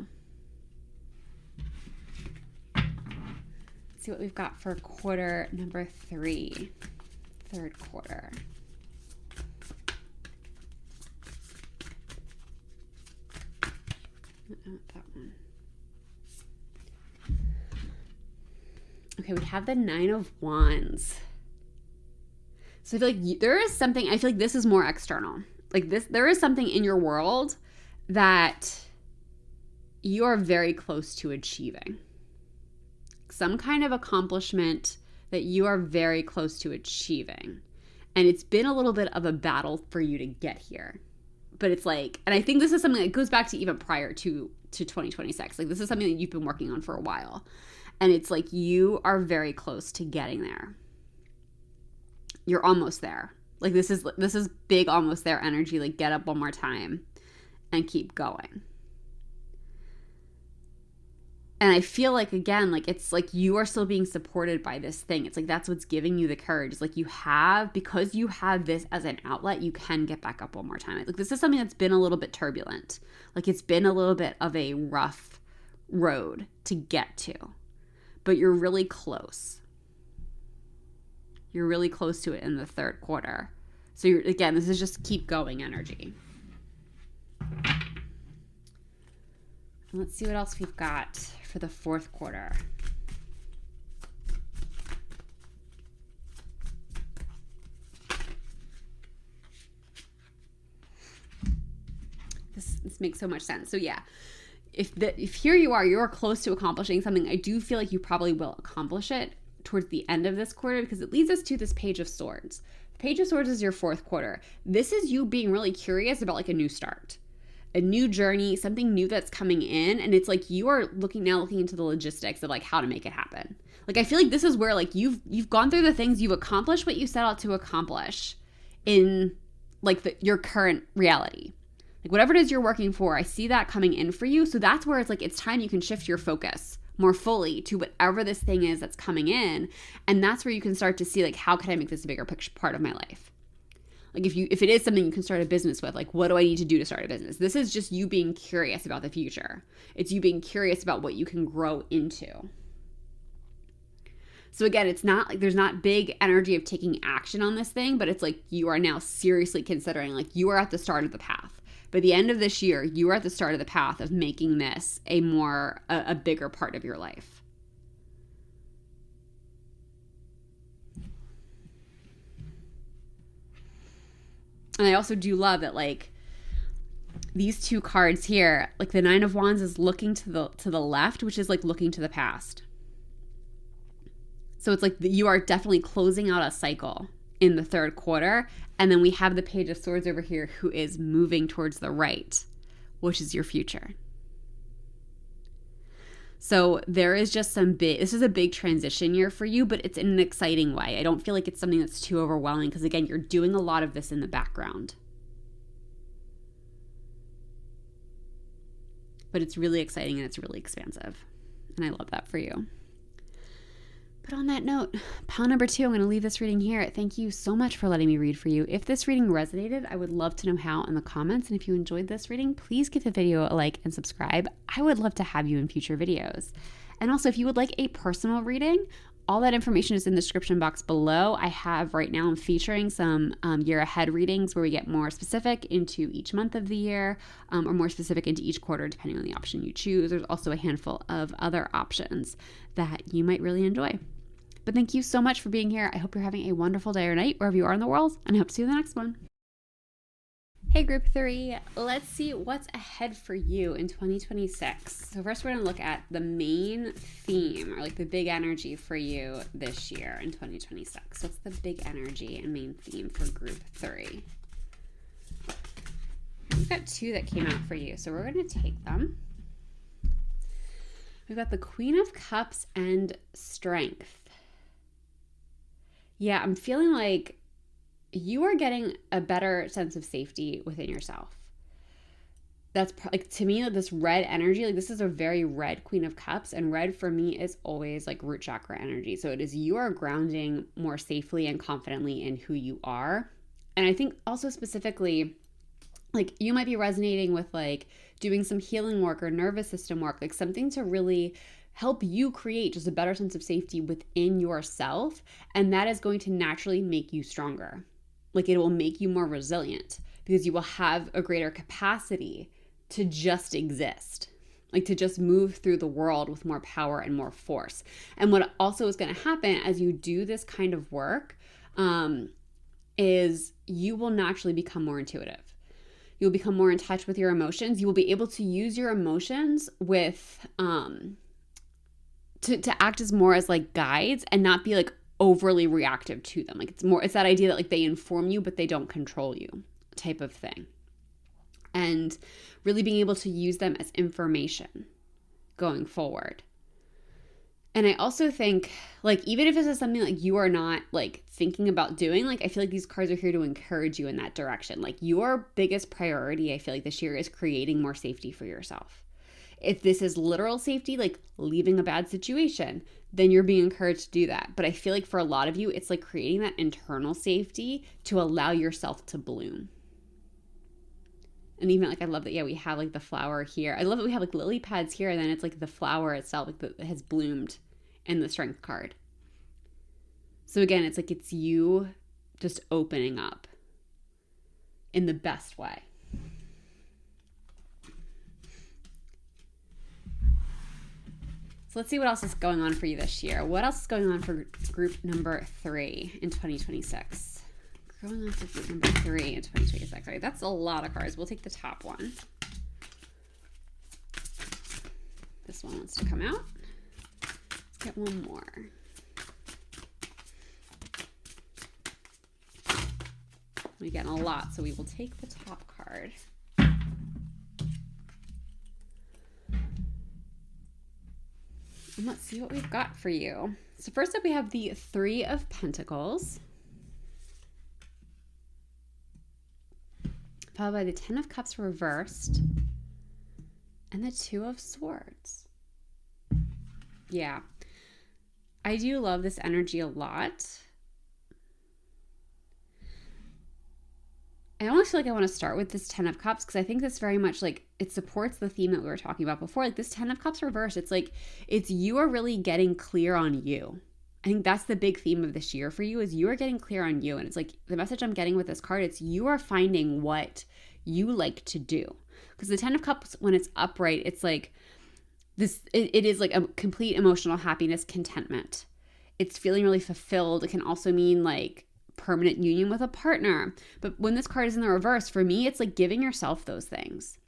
Let's see what we've got for quarter number 3, third quarter. That one. Okay, we have the 9 of Wands. So I feel like there is something, I feel like this is more external. Like this, there is something in your world that you are very close to achieving. Some kind of accomplishment that you are very close to achieving. And it's been a little bit of a battle for you to get here. But it's like, and I think this is something that goes back to even prior to 2026. Like, this is something that you've been working on for a while. And it's like you are very close to getting there. You're almost there. Like, this is big almost there energy. Like, get up one more time and keep going. And I feel like, again, like, it's like you are still being supported by this thing. It's like that's what's giving you the courage. It's like you have, because you have this as an outlet, you can get back up one more time. Like, this is something that's been a little bit turbulent. Like, it's been a little bit of a rough road to get to. But you're really close. You're really close to it in the third quarter. So, again, this is just keep going energy. And let's see what else we've got for the fourth quarter. This makes so much sense. So yeah, if here you are close to accomplishing something, I do feel like you probably will accomplish it towards the end of this quarter, because it leads us to this Page of Swords. The Page of Swords is your fourth quarter. This is you being really curious about like a new start. a new journey, something new that's coming in. And it's like you are looking into the logistics of like how to make it happen. Like, I feel like this is where like you've gone through the things, you've accomplished what you set out to accomplish in like your current reality. Like whatever it is you're working for, I see that coming in for you. So that's where it's like it's time you can shift your focus more fully to whatever this thing is that's coming in. And that's where you can start to see like, how can I make this a bigger picture part of my life? Like if it is something you can start a business with, like what do I need to do to start a business? This is just you being curious about the future. It's you being curious about what you can grow into. So again, it's not like there's not big energy of taking action on this thing, but it's like you are now seriously considering, like you are at the start of the path. By the end of this year, you are at the start of the path of making this a bigger part of your life. And I also do love that, like, these two cards here, like the Nine of Wands is looking to the left, which is like looking to the past. So it's like you are definitely closing out a cycle in the third quarter. And then we have the Page of Swords over here who is moving towards the right, which is your future. So there is just this is a big transition year for you, but it's in an exciting way. I don't feel like it's something that's too overwhelming because, again, you're doing a lot of this in the background. But it's really exciting and it's really expansive. And I love that for you. But on that note, pile number 2, I'm going to leave this reading here. Thank you so much for letting me read for you. If this reading resonated, I would love to know how in the comments. And if you enjoyed this reading, please give the video a like and subscribe. I would love to have you in future videos. And also, if you would like a personal reading, all that information is in the description box below. I have right now, I'm featuring some year ahead readings where we get more specific into each month of the year or more specific into each quarter, depending on the option you choose. There's also a handful of other options that you might really enjoy. But thank you so much for being here. I hope you're having a wonderful day or night wherever you are in the world, and I hope to see you in the next one. Hey Group 3, let's see what's ahead for you in 2026. So first we're going to look at the main theme, or like the big energy for you this year in 2026. What's the big energy and main theme for Group 3? We've got 2 that came out for you, so we're going to take them. We've got the Queen of Cups and Strength. Yeah, I'm feeling like you are getting a better sense of safety within yourself. That's like, to me, like this red energy, like this is a very red Queen of Cups, and red for me is always like root chakra energy. So it is you are grounding more safely and confidently in who you are. And I think also specifically, like you might be resonating with like doing some healing work or nervous system work, like something to really help you create just a better sense of safety within yourself. And that is going to naturally make you stronger. Like it will make you more resilient because you will have a greater capacity to just exist, like to just move through the world with more power and more force. And what also is going to happen as you do this kind of work is you will naturally become more intuitive. You'll become more in touch with your emotions. You will be able to use your emotions with to act as more as like guides and not be like overly reactive to them. Like it's that idea that like they inform you but they don't control you type of thing. And really being able to use them as information going forward. And I also think like even if this is something like you are not like thinking about doing, like I feel like these cards are here to encourage you in that direction. Like your biggest priority I feel like this year is creating more safety for yourself. If this is literal safety, like leaving a bad situation, then you're being encouraged to do that. But I feel like for a lot of you, it's like creating that internal safety to allow yourself to bloom. And even like, I love that, yeah, we have like the flower here. I love that we have like lily pads here, and then it's like the flower itself like that has bloomed in the Strength card. So again, it's like it's you just opening up in the best way. So let's see what else is going on for you this year. What else is going on for group number 3 in 2026? Going on for group number 3 in 2026. All right, that's a lot of cards. We'll take the top one. This one wants to come out. Let's get one more. We're getting a lot, so we will take the top card. And let's see what we've got for you. So first up, we have the Three of Pentacles, followed by the Ten of Cups reversed, and the Two of Swords. Yeah, I do love this energy a lot. I almost feel like I want to start with this Ten of Cups because I think this very much like it supports the theme that we were talking about before. Like this Ten of Cups reversed, it's like it's you are really getting clear on you. I think that's the big theme of this year for you is you are getting clear on you. And it's like the message I'm getting with this card, it's you are finding what you like to do. Because the Ten of Cups, when it's upright, it's like this, it is like a complete emotional happiness, contentment. It's feeling really fulfilled. It can also mean like permanent union with a partner. But when this card is in the reverse, for me, it's like giving yourself those things.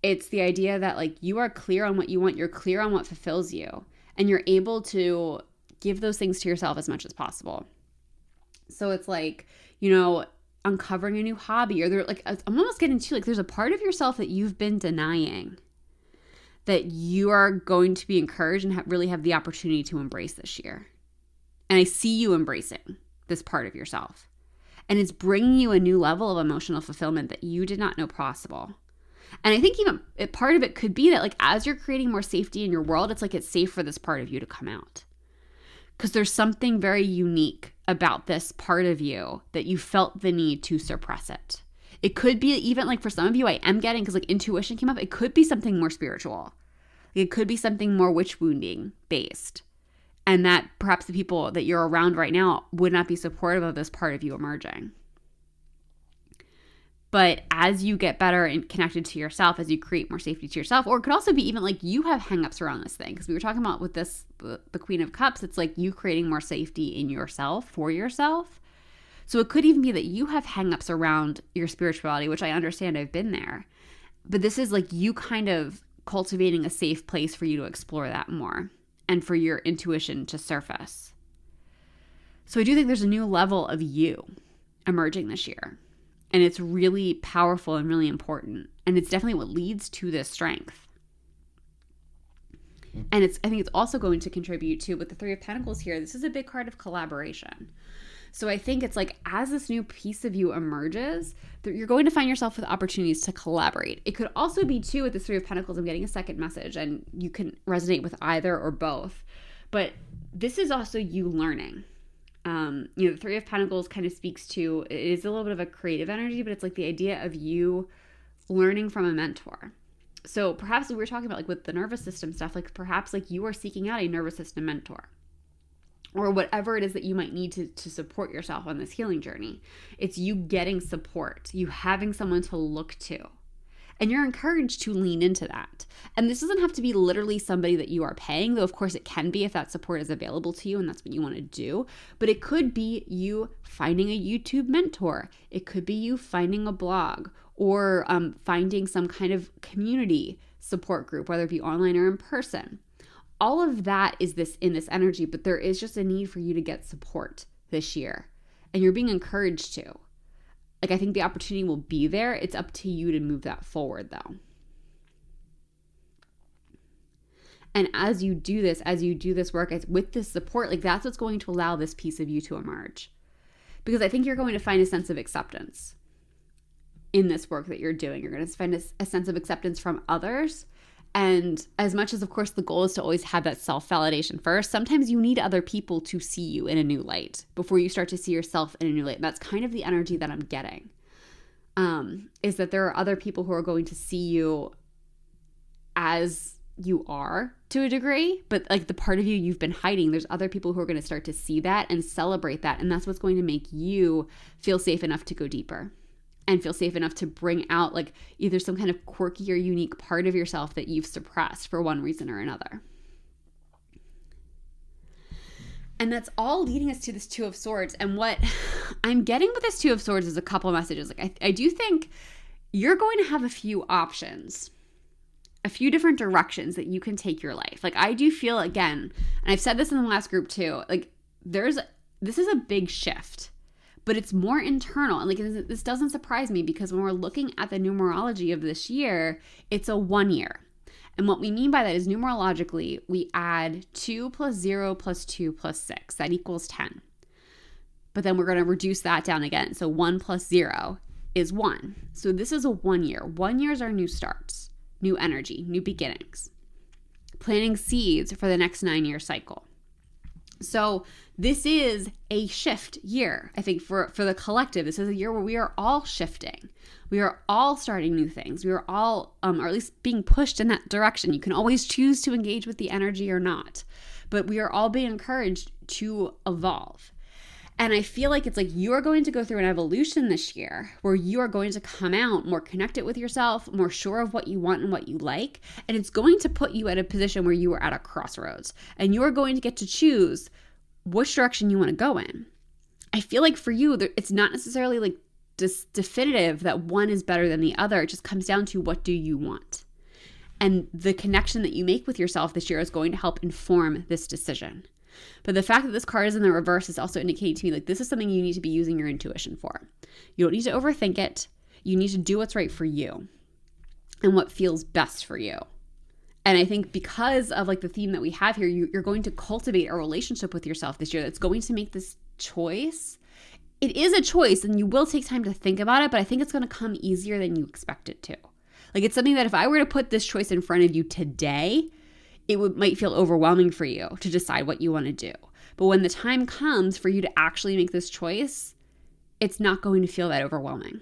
It's the idea that like you are clear on what you want. You're clear on what fulfills you. And you're able to give those things to yourself as much as possible. So it's like, you know, uncovering a new hobby, or like, I'm almost getting to like, there's a part of yourself that you've been denying that you are going to be encouraged and really have the opportunity to embrace this year. And I see you embracing this part of yourself. And it's bringing you a new level of emotional fulfillment that you did not know possible. And I think even part of it could be that like as you're creating more safety in your world, it's like it's safe for this part of you to come out. Because there's something very unique about this part of you that you felt the need to suppress it. It could be even like for some of you, I am getting, because like intuition came up, it could be something more spiritual. It could be something more witch wounding based. And that perhaps the people that you're around right now would not be supportive of this part of you emerging. But as you get better and connected to yourself, as you create more safety to yourself, or it could also be even like you have hangups around this thing. Because we were talking about with this, the Queen of Cups, it's like you creating more safety in yourself, for yourself. So it could even be that you have hangups around your spirituality, which I understand, I've been there. But this is like you kind of cultivating a safe place for you to explore that more and for your intuition to surface. So I do think there's a new level of you emerging this year. And it's really powerful and really important. And it's definitely what leads to this strength. And I think it's also going to contribute to, with the Three of Pentacles here, this is a big card of collaboration. So I think it's like as this new piece of you emerges, you're going to find yourself with opportunities to collaborate. It could also be too with the Three of Pentacles, I'm getting a second message, and you can resonate with either or both. But this is also you learning. The Three of Pentacles kind of speaks to, it is a little bit of a creative energy, but it's like the idea of you learning from a mentor. So perhaps we were talking about like with the nervous system stuff, like perhaps like you are seeking out a nervous system mentor or whatever it is that you might need to support yourself on this healing journey. It's you getting support, you having someone to look to. And you're encouraged to lean into that. And this doesn't have to be literally somebody that you are paying, though of course it can be if that support is available to you and that's what you want to do. But it could be you finding a YouTube mentor. It could be you finding a blog or finding some kind of community support group, whether it be online or in person. All of that is in this energy, but there is just a need for you to get support this year. And you're being encouraged to. Like, I think the opportunity will be there. It's up to you to move that forward, though. And as you do this work with this support, like that's what's going to allow this piece of you to emerge. Because I think you're going to find a sense of acceptance in this work that you're doing. You're going to find a sense of acceptance from others. And as much as, of course, the goal is to always have that self-validation first, sometimes you need other people to see you in a new light before you start to see yourself in a new light. That's kind of the energy that I'm getting, is that there are other people who are going to see you as you are to a degree, but like the part of you you've been hiding, there's other people who are going to start to see that and celebrate that. And that's what's going to make you feel safe enough to go deeper. And feel safe enough to bring out like either some kind of quirky or unique part of yourself that you've suppressed for one reason or another. And that's all leading us to this Two of Swords. And what I'm getting with this Two of Swords is a couple of messages. Like I do think you're going to have a few options, a few different directions that you can take your life. Like I do feel, again, and I've said this in the last group too, like this is a big shift. But it's more internal. And like this doesn't surprise me because when we're looking at the numerology of this year, it's a 1 year. And what we mean by that is numerologically, we add 2 plus 0 plus 2 plus 6. That equals 10. But then we're going to reduce that down again. So 1 plus 0 is 1. So this is a 1 year. 1 years are new starts, new energy, new beginnings. Planting seeds for the next 9-year cycle. So this is a shift year. I think for the collective, this is a year where we are all shifting. We are all starting new things. We are all, or at least being pushed in that direction. You can always choose to engage with the energy or not, but we are all being encouraged to evolve. And I feel like it's like you are going to go through an evolution this year where you are going to come out more connected with yourself, more sure of what you want and what you like. And it's going to put you at a position where you are at a crossroads and you are going to get to choose which direction you want to go in. I feel like for you, it's not necessarily like definitive that one is better than the other. It just comes down to what do you want? And the connection that you make with yourself this year is going to help inform this decision. But the fact that this card is in the reverse is also indicating to me like this is something you need to be using your intuition for. You don't need to overthink it. You need to do what's right for you and what feels best for you. And I think because of like the theme that we have here, you're going to cultivate a relationship with yourself this year that's going to make this choice. It is a choice and you will take time to think about it, but I think it's going to come easier than you expect it to. Like it's something that if I were to put this choice in front of you today, might feel overwhelming for you to decide what you want to do. But when the time comes for you to actually make this choice, it's not going to feel that overwhelming.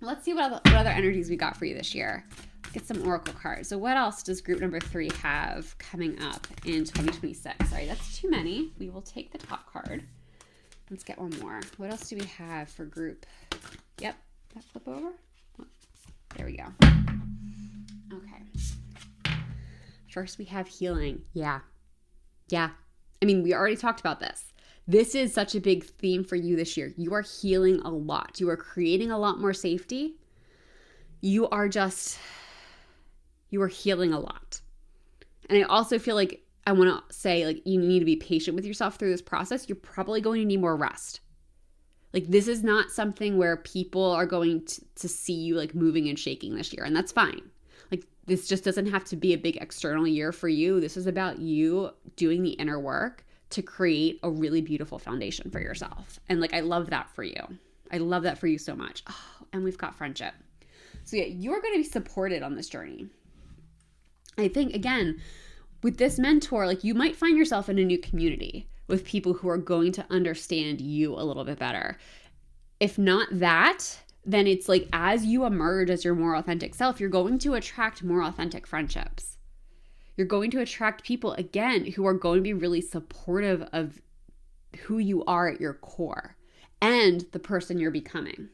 Let's see what other energies we got for you this year. Let's get some oracle cards. So what else does group number 3 have coming up in 2026? Sorry, that's too many. We will take the top card. Let's get one more. What else do we have for group? Yep, that flip over. There we go. Okay. First, we have healing. Yeah. I mean, we already talked about this. This is such a big theme for you this year. You are healing a lot. You are creating a lot more safety. You are healing a lot. And I also feel like I want to say like you need to be patient with yourself through this process. You're probably going to need more rest. Like this is not something where people are going to see you like moving and shaking this year. And that's fine. Like this just doesn't have to be a big external year for you. This is about you doing the inner work to create a really beautiful foundation for yourself. And like, I love that for you. I love that for you so much. Oh, and we've got friendship. So yeah, you're going to be supported on this journey. I think again, with this mentor, like you might find yourself in a new community with people who are going to understand you a little bit better. If not that, then it's like as you emerge as your more authentic self, you're going to attract more authentic friendships. You're going to attract people, again, who are going to be really supportive of who you are at your core and the person you're becoming.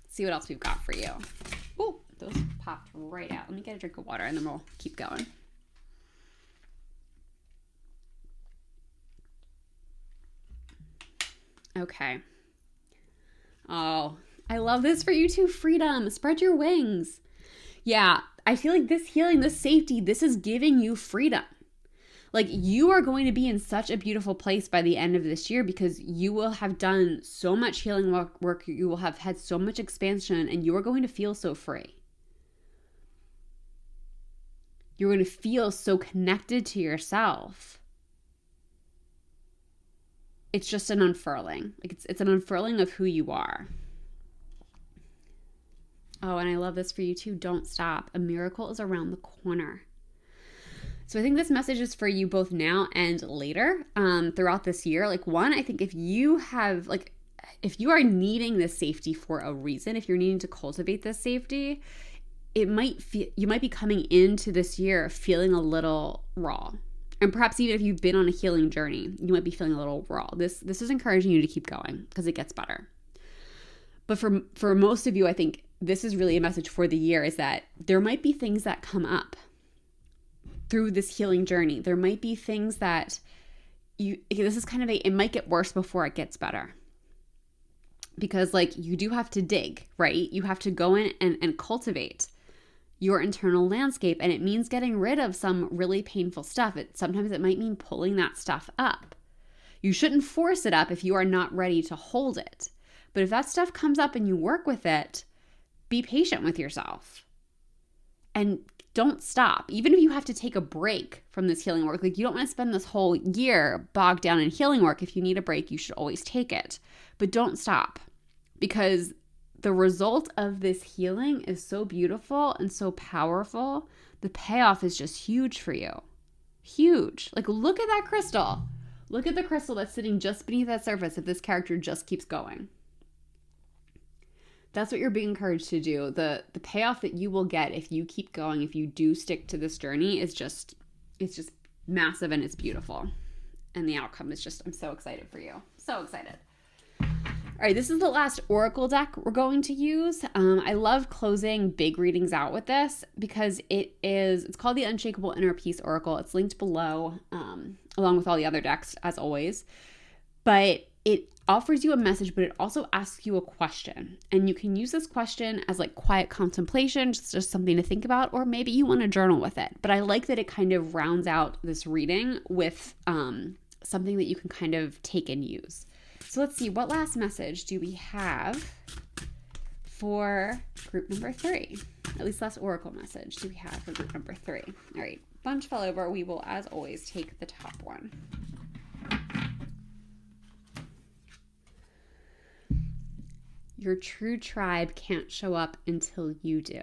Let's see what else we've got for you. Oh, those popped right out. Let me get a drink of water and then we'll keep going. Okay. Oh, I love this for you too. Freedom. Spread your wings. Yeah, I feel like this healing, this safety, this is giving you freedom. Like you are going to be in such a beautiful place by the end of this year because you will have done so much healing work. You will have had so much expansion and you are going to feel so free. You're going to feel so connected to yourself. It's just an unfurling. Like it's an unfurling of who you are. Oh, and I love this for you too. Don't stop. A miracle is around the corner. So I think this message is for you both now and later throughout this year. Like one, I think if you are needing this safety for a reason, if you're needing to cultivate this safety, you might be coming into this year feeling a little raw. And perhaps even if you've been on a healing journey, you might be feeling a little raw. This is encouraging you to keep going because it gets better. But for most of you, I think this is really a message for the year is that there might be things that come up through this healing journey. There might be things that this is kind of it might get worse before it gets better. Because like you do have to dig, right? You have to go in and cultivate your internal landscape. And it means getting rid of some really painful stuff. Sometimes it might mean pulling that stuff up. You shouldn't force it up if you are not ready to hold it. But if that stuff comes up and you work with it, be patient with yourself. And don't stop. Even if you have to take a break from this healing work, like you don't want to spend this whole year bogged down in healing work. If you need a break, you should always take it. But don't stop, because the result of this healing is so beautiful and so powerful. The payoff is just huge for you. Huge. Like, look at that crystal. Look at the crystal that's sitting just beneath that surface if this character just keeps going. That's what you're being encouraged to do. The payoff that you will get if you keep going, if you do stick to this journey, is just, it's just massive and it's beautiful. And the outcome is just, I'm so excited for you. So excited. All right, this is the last oracle deck we're going to use. I love closing big readings out with this because it's called the Unshakable Inner Peace Oracle. It's linked below, along with all the other decks, as always. But it offers you a message, but it also asks you a question. And you can use this question as like quiet contemplation, just something to think about, or maybe you want to journal with it. But I like that it kind of rounds out this reading with something that you can kind of take and use. So let's see, what last message do we have for group number 3? At least last oracle message do we have for group number 3? All right, bunch fell over. We will, as always, take the top one. Your true tribe can't show up until you do.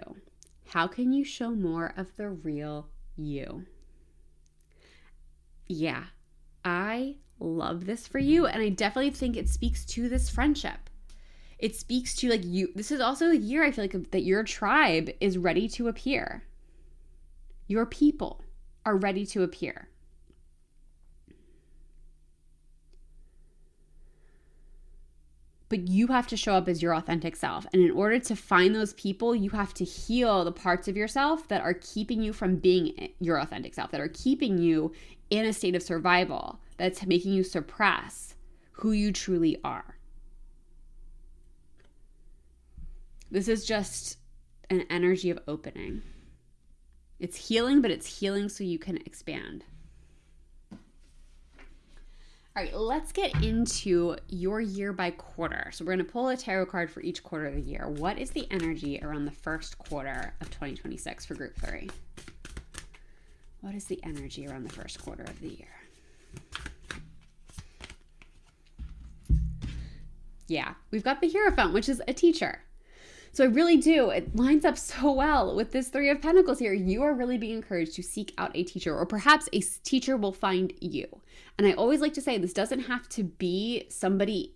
How can you show more of the real you? Yeah, I love this for you, and I definitely think it speaks to this friendship. It speaks to, like, you. This is also the year I feel like that your tribe is ready to appear. Your people are ready to appear. But you have to show up as your authentic self. And in order to find those people, you have to heal the parts of yourself that are keeping you from being your authentic self, that are keeping you in a state of survival, that's making you suppress who you truly are. This is just an energy of opening. It's healing, but it's healing so you can expand. All right, let's get into your year by quarter. So we're going to pull a tarot card for each quarter of the year. What is the energy around the first quarter of 2026 for group 3? What is the energy around the first quarter of the year? Yeah, we've got the Hierophant, which is a teacher. So I really do. It lines up so well with this 3 of Pentacles here. You are really being encouraged to seek out a teacher, or perhaps a teacher will find you. And I always like to say this doesn't have to be somebody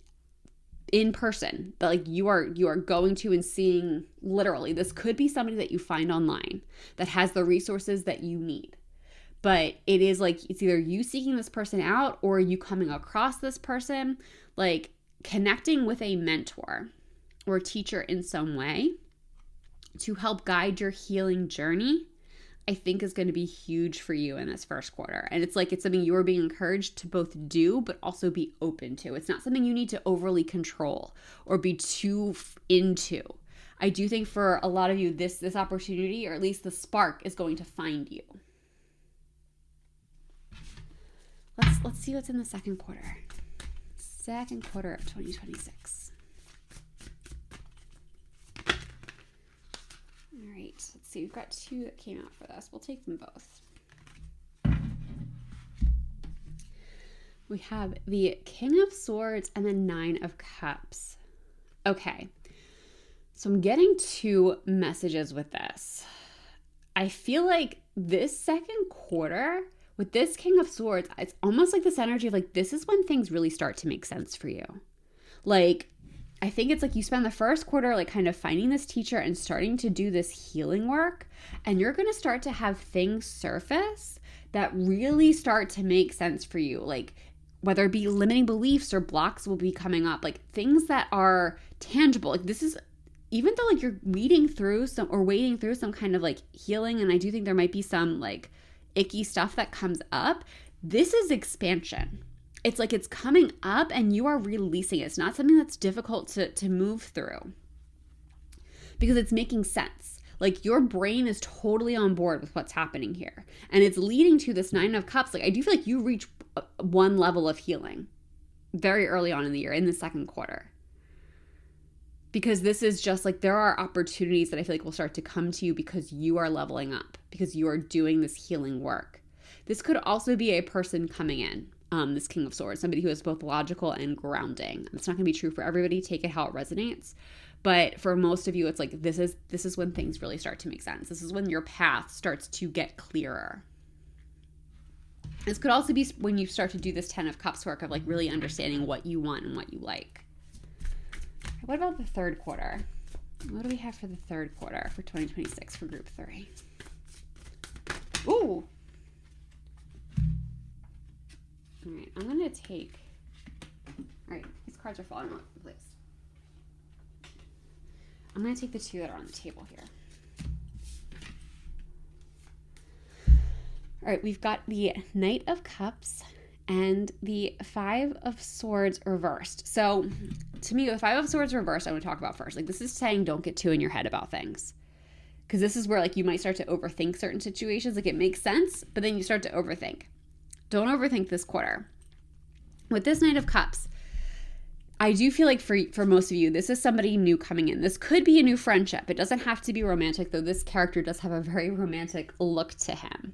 in person that like you are going to and seeing literally. This could be somebody that you find online that has the resources that you need. But it is like it's either you seeking this person out or you coming across this person, like connecting with a mentor or a teacher in some way to help guide your healing journey, I think is going to be huge for you in this first quarter. And it's like it's something you're being encouraged to both do, but also be open to. It's not something you need to overly control or be too into. I do think for a lot of you, this opportunity, or at least the spark, is going to find you. Let's see what's in the second quarter. Second quarter of 2026. All right, let's see. We've got 2 that came out for this. We'll take them both. We have the King of Swords and the 9 of Cups. Okay, so I'm getting 2 messages with this. I feel like this second quarter, with this King of Swords, it's almost like this energy of like, this is when things really start to make sense for you. Like, I think it's like you spend the first quarter like kind of finding this teacher and starting to do this healing work, and you're going to start to have things surface that really start to make sense for you. Like, whether it be limiting beliefs or blocks will be coming up, like things that are tangible. Like, this is, even though like you're wading through some kind of like healing, and I do think there might be some like icky stuff that comes up, this is expansion. It's like it's coming up and you are releasing it. It's not something that's difficult to move through because it's making sense. Like your brain is totally on board with what's happening here. And it's leading to this 9 of Cups. Like I do feel like you reach one level of healing. very early on in the year, in the second quarter. Because this is just like, there are opportunities that I feel like will start to come to you because you are leveling up, because you are doing this healing work. This could also be a person coming in, this King of Swords, somebody who is both logical and grounding. It's not going to be true for everybody. Take it how it resonates. But for most of you, it's like, this is when things really start to make sense. This is when your path starts to get clearer. This could also be when you start to do this 10 of Cups work of like really understanding what you want and what you like. What about the third quarter? What do we have for the third quarter for 2026 for group 3? Ooh. All right, I'm going to take... All right, these cards are falling off the place. I'm going to take the 2 that are on the table here. All right, we've got the Knight of Cups and the 5 of Swords reversed. So to me, the 5 of Swords reversed, I want to talk about first. Like, this is saying don't get too in your head about things. Because this is where like you might start to overthink certain situations. Like, it makes sense, but then you start to overthink. Don't overthink this quarter. With this Knight of Cups, I do feel like for most of you, this is somebody new coming in. This could be a new friendship. It doesn't have to be romantic, though this character does have a very romantic look to him.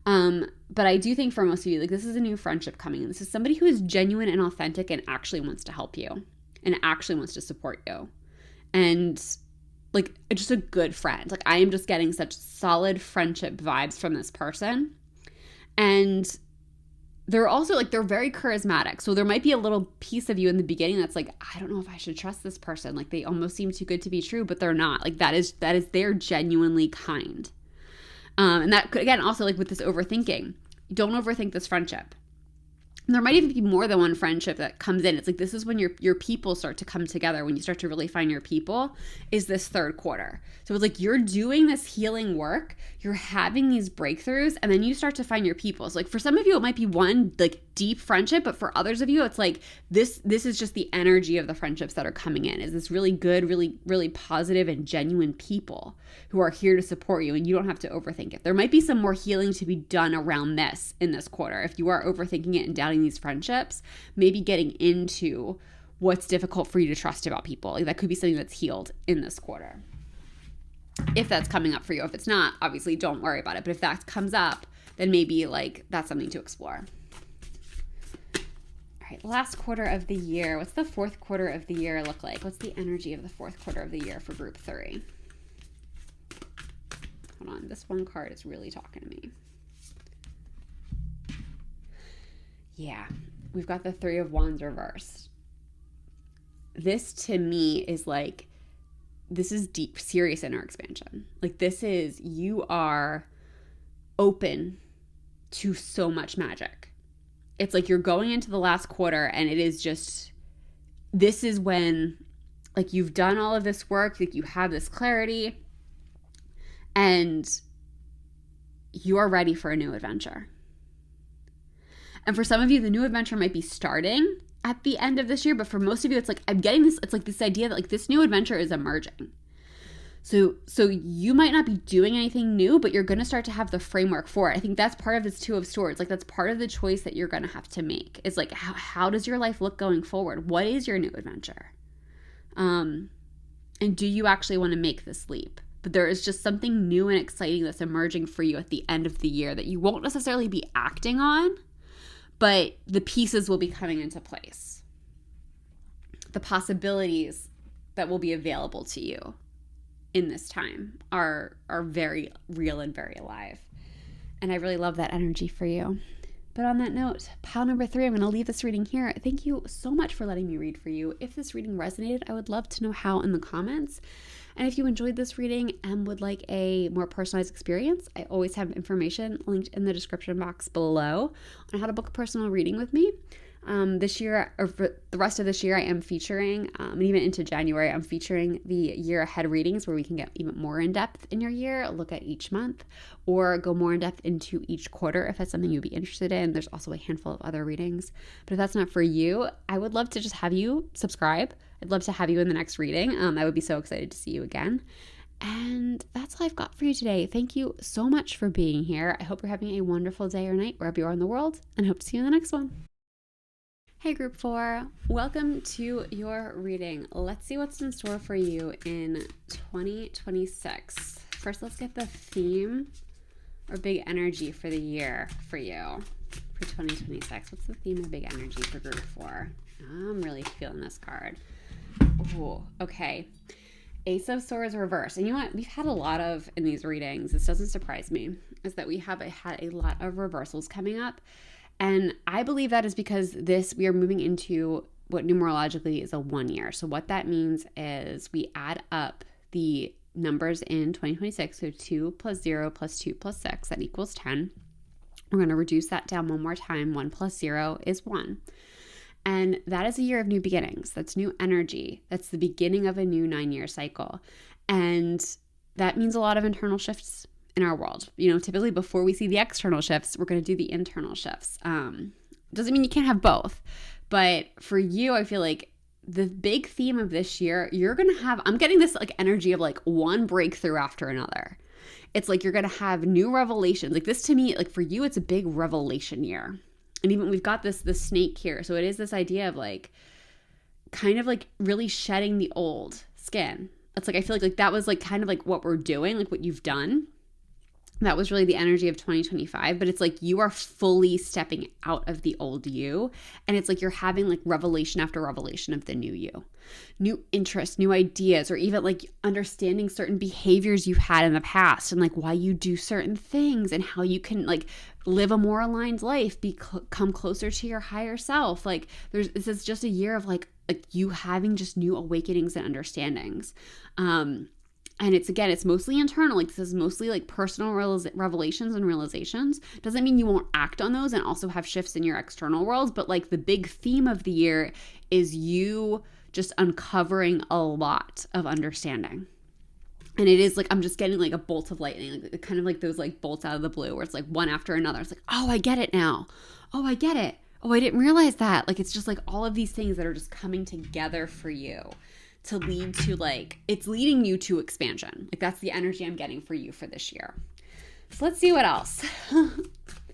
But I do think for most of you, like, this is a new friendship coming in. This is somebody who is genuine and authentic and actually wants to help you and actually wants to support you. And like, just a good friend. Like, I am just getting such solid friendship vibes from this person. And they're also like, they're very charismatic. So there might be a little piece of you in the beginning that's like, I don't know if I should trust this person. Like, they almost seem too good to be true, but they're not. Like, that is they're genuinely kind. And that could, again, also like with this overthinking, don't overthink this friendship. And there might even be more than one friendship that comes in. It's like, this is when your people start to come together, when you start to really find your people, is this third quarter. So it's like, you're doing this healing work, you're having these breakthroughs, and then you start to find your people. So like, for some of you, it might be one like deep friendship, but for others of you, it's like this is just the energy of the friendships that are coming in, is this really good, really, really positive and genuine people who are here to support you, and you don't have to overthink it. There might be some more healing to be done around this in this quarter. If you are overthinking it and doubting these friendships, maybe getting into what's difficult for you to trust about people. Like, that could be something that's healed in this quarter. If that's coming up for you. If it's not, obviously don't worry about it. But if that comes up, then maybe like that's something to explore. All right, last quarter of the year. What's the fourth quarter of the year look like? What's the energy of the fourth quarter of the year for group 3? Hold on, this one card is really talking to me. Yeah, we've got the 3 of Wands reversed. This to me is like, this is deep, serious inner expansion. Like, this is, you are open to so much magic. It's like you're going into the last quarter and it is just, this is when like you've done all of this work, like you have this clarity and you are ready for a new adventure. And for some of you, the new adventure might be starting at the end of this year, but for most of you, it's like, I'm getting this, it's like this idea that like this new adventure is emerging. So you might not be doing anything new, but you're going to start to have the framework for it. I think that's part of this 2 of Swords. Like, that's part of the choice that you're going to have to make. It's like, how does your life look going forward? What is your new adventure? And do you actually want to make this leap? But there is just something new and exciting that's emerging for you at the end of the year that you won't necessarily be acting on, but the pieces will be coming into place. The possibilities that will be available to you in this time are very real and very alive. And I really love that energy for you. But on that note, pile number 3, I'm going to leave this reading here. Thank you so much for letting me read for you. If this reading resonated, I would love to know how in the comments. And if you enjoyed this reading and would like a more personalized experience, I always have information linked in the description box below on how to book a personal reading with me. This year, or for the rest of this year, I am featuring, and even into January, I'm featuring the year ahead readings where we can get even more in depth in your year, look at each month, or go more in depth into each quarter if that's something you'd be interested in. There's also a handful of other readings. But if that's not for you, I would love to just have you subscribe. I'd love to have you in the next reading. I would be so excited to see you again. And that's all I've got for you today. Thank you so much for being here. I hope you're having a wonderful day or night wherever you are in the world, and hope to see you in the next one. Hey Group 4, welcome to your reading. Let's see what's in store for you in 2026. First, let's get the theme or big energy for the year for you for 2026. What's the theme of big energy for Group 4? I'm really feeling this card. Oh, okay. Ace of Swords reverse. And you know what? We've had a lot of, in these readings, this doesn't surprise me, is that we have had a lot of reversals coming up. And I believe that is because we are moving into what numerologically is a 1 year. So what that means is we add up the numbers in 2026. So 2 plus 0 plus 2 plus 6, that equals 10. We're going to reduce that down one more time. 1 plus 0 is 1. And that is a year of new beginnings. That's new energy. That's the beginning of a new 9-year cycle. And that means a lot of internal shifts in our world. You know, typically before we see the external shifts, we're going to do the internal shifts. Doesn't mean you can't have both. But for you, I feel like the big theme of this year, you're going to have, I'm getting this like energy of like one breakthrough after another. It's like you're going to have new revelations. Like this to me, like for you, it's a big revelation year. And even we've got the snake here. So it is this idea of like kind of like really shedding the old skin. It's like I feel like that was like kind of like what we're doing, like what you've done. That was really the energy of 2025, but it's like you are fully stepping out of the old you, and it's like you're having like revelation after revelation of the new you. New interests, new ideas, or even like understanding certain behaviors you've had in the past and like why you do certain things and how you can like live a more aligned life, come closer to your higher self. Like this is just a year of like you having just new awakenings and understandings. And it's mostly internal. Like this is mostly like personal revelations and realizations. Doesn't mean you won't act on those and also have shifts in your external world. But like the big theme of the year is you just uncovering a lot of understanding. And it is like, I'm just getting like a bolt of lightning, like kind of like those like bolts out of the blue where it's like one after another. It's like, oh, I get it now. Oh, I get it. Oh, I didn't realize that. Like, it's just like all of these things that are just coming together for you to lead to like, it's leading you to expansion. Like that's the energy I'm getting for you for this year. So let's see what else.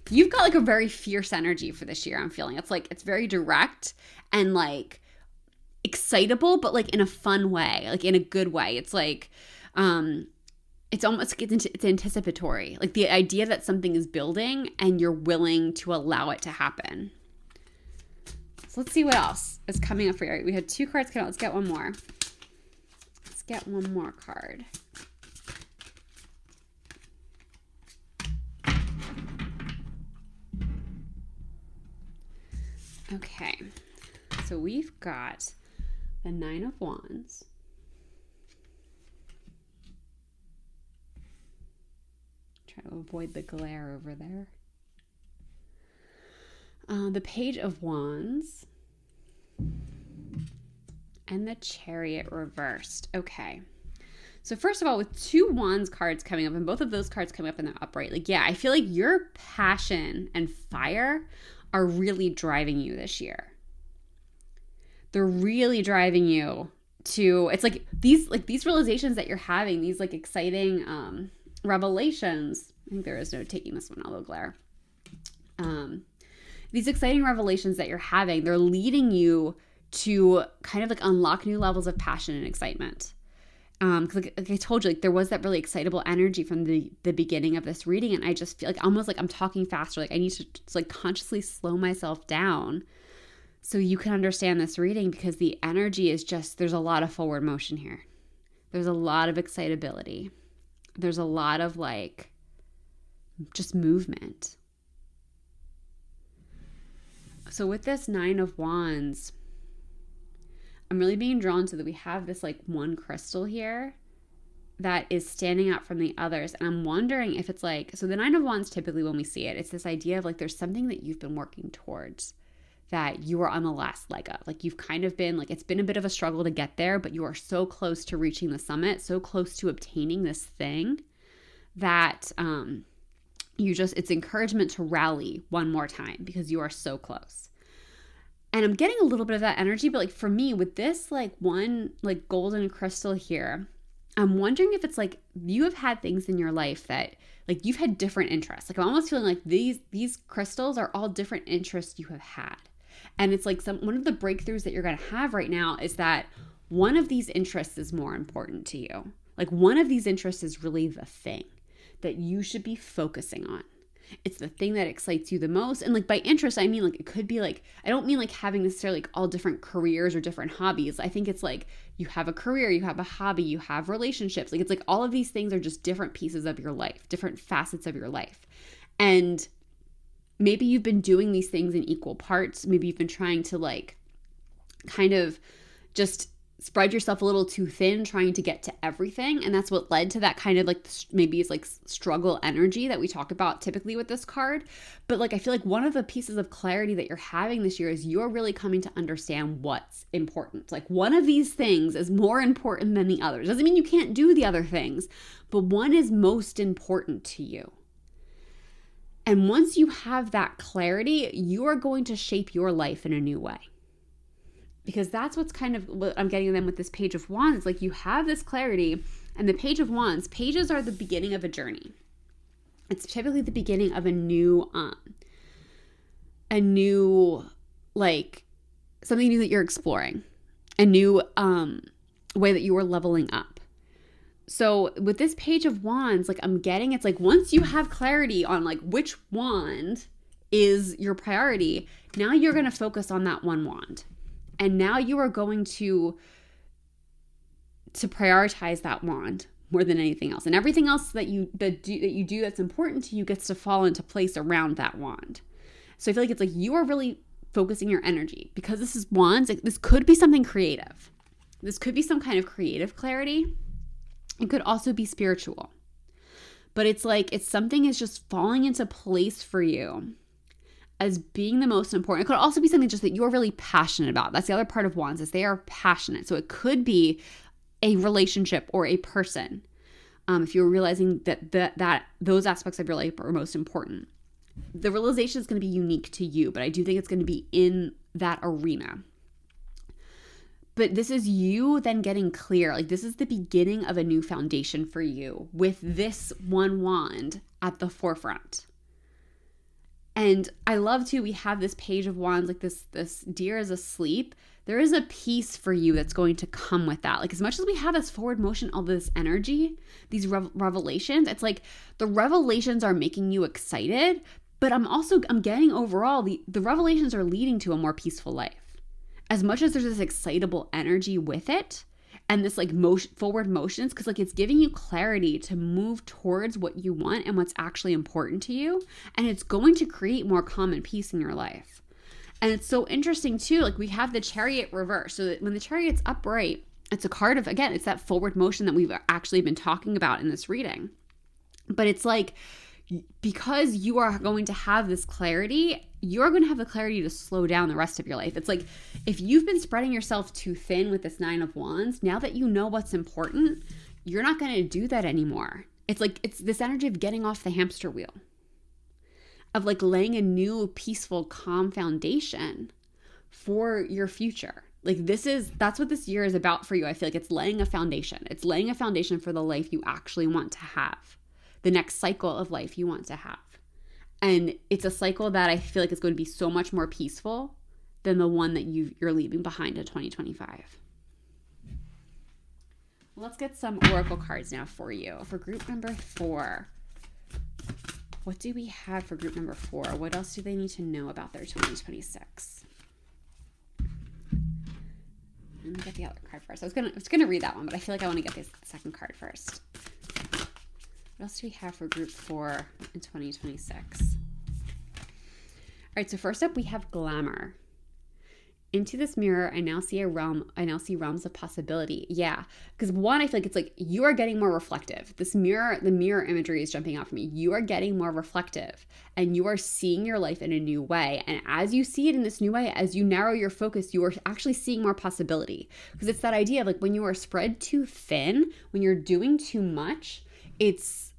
You've got like a very fierce energy for this year. I'm feeling it's like, it's very direct and like excitable, but like in a fun way, like in a good way. It's like, it's almost, it's anticipatory. Like the idea that something is building and you're willing to allow it to happen. So let's see what else is coming up for you. We had 2 cards come out. Let's get one more. Let's get one more card. Okay. So we've got the 9 of Wands. Try to avoid the glare over there. The Page of Wands and the Chariot reversed. Okay. So first of all, with 2 Wands cards coming up and both of those cards coming up in the upright, like, yeah, I feel like your passion and fire are really driving you this year. They're really driving you to, it's like these realizations that you're having, these like exciting revelations. I think there is no taking this one, although glare. These exciting revelations that you're having, they're leading you to kind of like unlock new levels of passion and excitement. Because like I told you, like there was that really excitable energy from the beginning of this reading, and I just feel like almost like I'm talking faster. Like I need to just like consciously slow myself down so you can understand this reading, because the energy is just, there's a lot of forward motion here. There's a lot of excitability. There's a lot of like just movement. So with this 9 of Wands, I'm really being drawn to that we have this like one crystal here that is standing out from the others. And I'm wondering if it's like, so the 9 of Wands, typically when we see it, it's this idea of like there's something that you've been working towards that you are on the last leg of. Like you've kind of been like, it's been a bit of a struggle to get there, but you are so close to reaching the summit, so close to obtaining this thing that it's encouragement to rally one more time because you are so close. And I'm getting a little bit of that energy, but like for me with this like one like golden crystal here, I'm wondering if it's like you have had things in your life that like you've had different interests. Like I'm almost feeling like these crystals are all different interests you have had. And it's like one of the breakthroughs that you're going to have right now is that one of these interests is more important to you. Like one of these interests is really the thing that you should be focusing on. It's the thing that excites you the most. And like by interest, I mean like it could be like, I don't mean like having necessarily like all different careers or different hobbies. I think it's like you have a career, you have a hobby, you have relationships. Like it's like all of these things are just different pieces of your life, different facets of your life. And maybe you've been doing these things in equal parts. Maybe you've been trying to like kind of just spread yourself a little too thin, trying to get to everything. And that's what led to that kind of like, maybe it's like struggle energy that we talk about typically with this card. But like, I feel like one of the pieces of clarity that you're having this year is you're really coming to understand what's important. Like one of these things is more important than the others. Doesn't mean you can't do the other things, but one is most important to you. And once you have that clarity, you are going to shape your life in a new way. Because that's what's kind of what I'm getting them with this Page of Wands. Like you have this clarity, and the Page of Wands, pages are the beginning of a journey. It's typically the beginning of a new like something new that you're exploring, a new way that you are leveling up. So with this Page of Wands, like I'm getting, it's like once you have clarity on like which wand is your priority, now you're going to focus on that one wand. And now you are going to prioritize that wand more than anything else. And everything else that you do that's important to you gets to fall into place around that wand. So I feel like it's like you are really focusing your energy, because this is wands. This could be something creative. This could be some kind of creative clarity. It could also be spiritual. But it's like it's something is just falling into place for you as being the most important. It could also be something just that you're really passionate about. That's the other part of wands, is they are passionate. So it could be a relationship or a person. If you're realizing that those aspects of your life are most important, the realization is going to be unique to you, but I do think it's going to be in that arena. But this is you then getting clear. Like this is the beginning of a new foundation for you with this one wand at the forefront. And I love too, we have this Page of Wands, like this deer is asleep. There is a peace for you that's going to come with that. Like as much as we have this forward motion, all this energy, these revelations, it's like the revelations are making you excited, but I'm getting overall, the revelations are leading to a more peaceful life. As much as there's this excitable energy with it, and this like forward motions, because like it's giving you clarity to move towards what you want and what's actually important to you, and it's going to create more calm and peace in your life. And it's so interesting too, like we have the Chariot reverse, so that when the Chariot's upright, it's a card of, again, it's that forward motion that we've actually been talking about in this reading. But it's like, because you are going to have this clarity, you're going to have the clarity to slow down the rest of your life. It's like if you've been spreading yourself too thin with this Nine of Wands, now that you know what's important, you're not going to do that anymore. It's like it's this energy of getting off the hamster wheel, of like laying a new peaceful, calm foundation for your future. Like that's what this year is about for you. I feel like it's laying a foundation. It's laying a foundation for the life you actually want to have, the next cycle of life you want to have. And it's a cycle that I feel like is going to be so much more peaceful than the one that you're leaving behind in 2025. Let's get some oracle cards now for you. For group number 4. What do we have for group number 4? What else do they need to know about their 2026? Let me get the other card first. I was gonna read that one, but I feel like I want to get the second card first. What else do we have for group 4 in 2026? All right, so first up we have glamour. Into this mirror, I now see realms of possibility. Yeah, because one, I feel like it's like you are getting more reflective. The mirror imagery is jumping out for me. You are getting more reflective, and you are seeing your life in a new way. And as you see it in this new way, as you narrow your focus, you are actually seeing more possibility. Because it's that idea of like when you are spread too thin, when you're doing too much, it's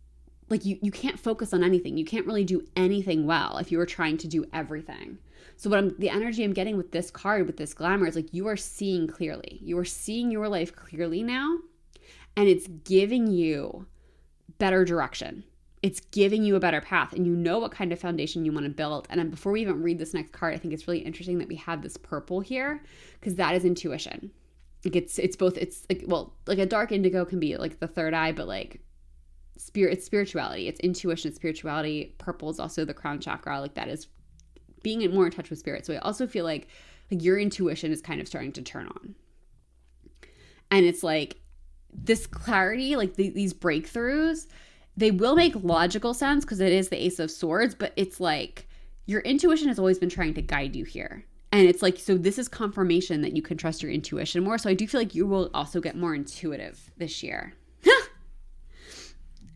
like you can't focus on anything. You can't really do anything well if you are trying to do everything. So the energy I'm getting with this card, with this glamour, is like you are seeing clearly. You are seeing your life clearly now, and it's giving you better direction. It's giving you a better path, and you know what kind of foundation you want to build. And then before we even read this next card, I think it's really interesting that we have this purple here, because that is intuition. Like it's both, it's like, well, like a dark indigo can be like the third eye, but like it's spirituality, it's intuition, spirituality. Purple is also the crown chakra. Like that is being more in touch with spirit. So I also feel like your intuition is kind of starting to turn on. And it's like this clarity, like these breakthroughs, they will make logical sense because it is the Ace of Swords, but it's like your intuition has always been trying to guide you here. And it's like, so this is confirmation that you can trust your intuition more. So I do feel like you will also get more intuitive this year.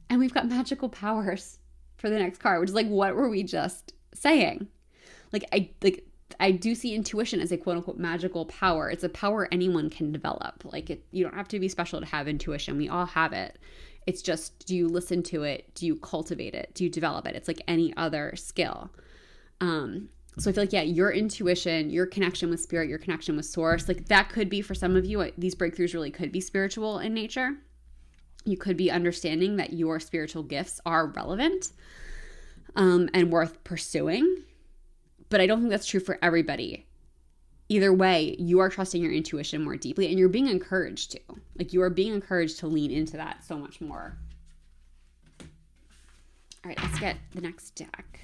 And we've got magical powers for the next card, which is like, what were we just saying? I do see intuition as a quote unquote magical power. It's a power anyone can develop. You don't have to be special to have intuition. We all have it. It's just, do you listen to it? Do you cultivate it? Do you develop it? It's like any other skill. So I feel like, your intuition, your connection with spirit, your connection with source, like that could be for some of you, these breakthroughs really could be spiritual in nature. You could be understanding that your spiritual gifts are relevant and worth pursuing. But I don't think that's true for everybody. Either way, you are trusting your intuition more deeply, and you're being encouraged to. Like, you are being encouraged to lean into that so much more. All right, let's get the next deck.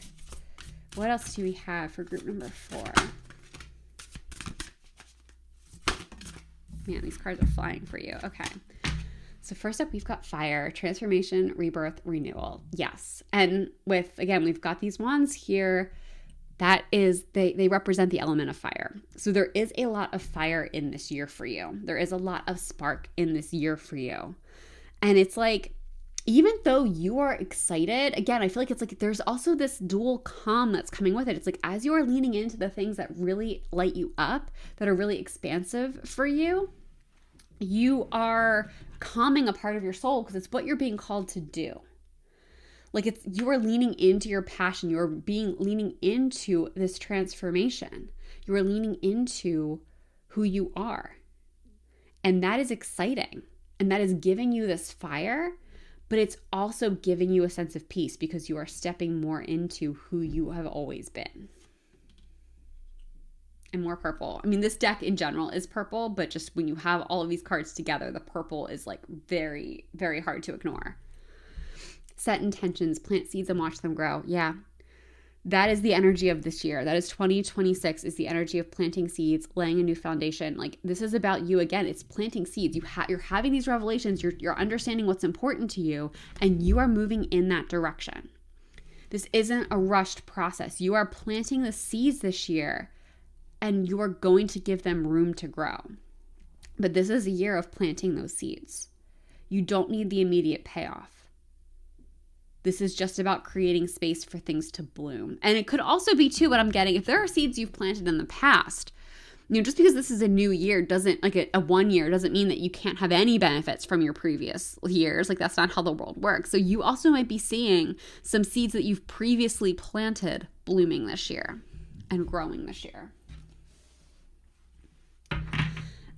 What else do we have for group number 4? Man, these cards are flying for you. Okay. So first up, we've got fire, transformation, rebirth, renewal. Yes. And we've got these wands here. That is, they represent the element of fire. So there is a lot of fire in this year for you. There is a lot of spark in this year for you. And it's like, even though you are excited, again, I feel like it's like there's also this dual calm that's coming with it. It's like as you are leaning into the things that really light you up, that are really expansive for you, you are calming a part of your soul because it's what you're being called to do. Like you are leaning into your passion. You are leaning into this transformation. You are leaning into who you are. And that is exciting. And that is giving you this fire, but it's also giving you a sense of peace because you are stepping more into who you have always been. And more purple. I mean, this deck in general is purple, but just when you have all of these cards together, the purple is like very, very hard to ignore. Set intentions, plant seeds and watch them grow. Yeah. That is the energy of this year. That is 2026 is the energy of planting seeds, laying a new foundation. Like this is about you again. It's planting seeds. You're having these revelations. You're understanding what's important to you, and you are moving in that direction. This isn't a rushed process. You are planting the seeds this year, and you are going to give them room to grow. But this is a year of planting those seeds. You don't need the immediate payoff. This is just about creating space for things to bloom. And it could also be too, what I'm getting, if there are seeds you've planted in the past, just because this is a new year doesn't, like a 1 year doesn't mean that you can't have any benefits from your previous years. Like that's not how the world works. So you also might be seeing some seeds that you've previously planted blooming this year and growing this year.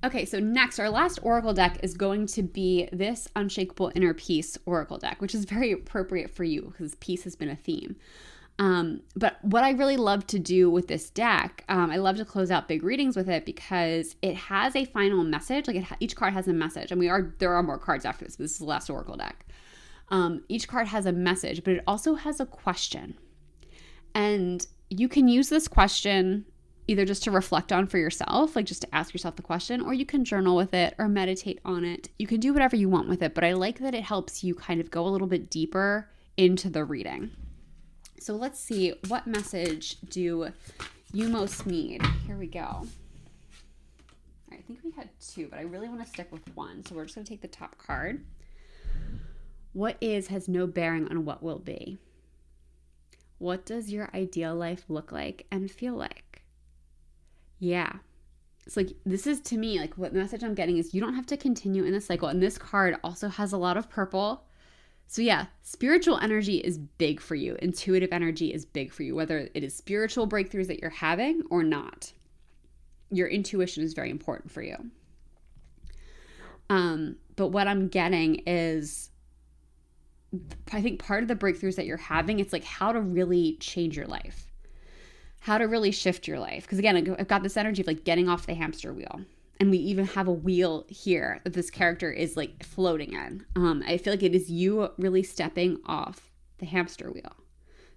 Okay, so next, our last oracle deck is going to be this Unshakable Inner Peace oracle deck, which is very appropriate for you because peace has been a theme. But what I really love to do with this deck, I love to close out big readings with it because it has a final message. Like each card has a message, and there are more cards after this, but this is the last oracle deck. Each card has a message, but it also has a question. And you can use this question either just to reflect on for yourself, like just to ask yourself the question, or you can journal with it or meditate on it. You can do whatever you want with it, but I like that it helps you kind of go a little bit deeper into the reading. So let's see, what message do you most need? Here we go. All right, I think we had 2, but I really want to stick with 1. So we're just going to take the top card. What is has no bearing on what will be. What does your ideal life look like and feel like? Yeah. It's like, this is to me, like what the message I'm getting is you don't have to continue in the cycle. And this card also has a lot of purple. So yeah, spiritual energy is big for you. Intuitive energy is big for you, whether it is spiritual breakthroughs that you're having or not. Your intuition is very important for you. But what I'm getting is I think part of the breakthroughs that you're having, it's like how to really change your life, how to really shift your life. Because again, I've got this energy of like getting off the hamster wheel. And we even have a wheel here that this character is like floating in. I feel like it is you really stepping off the hamster wheel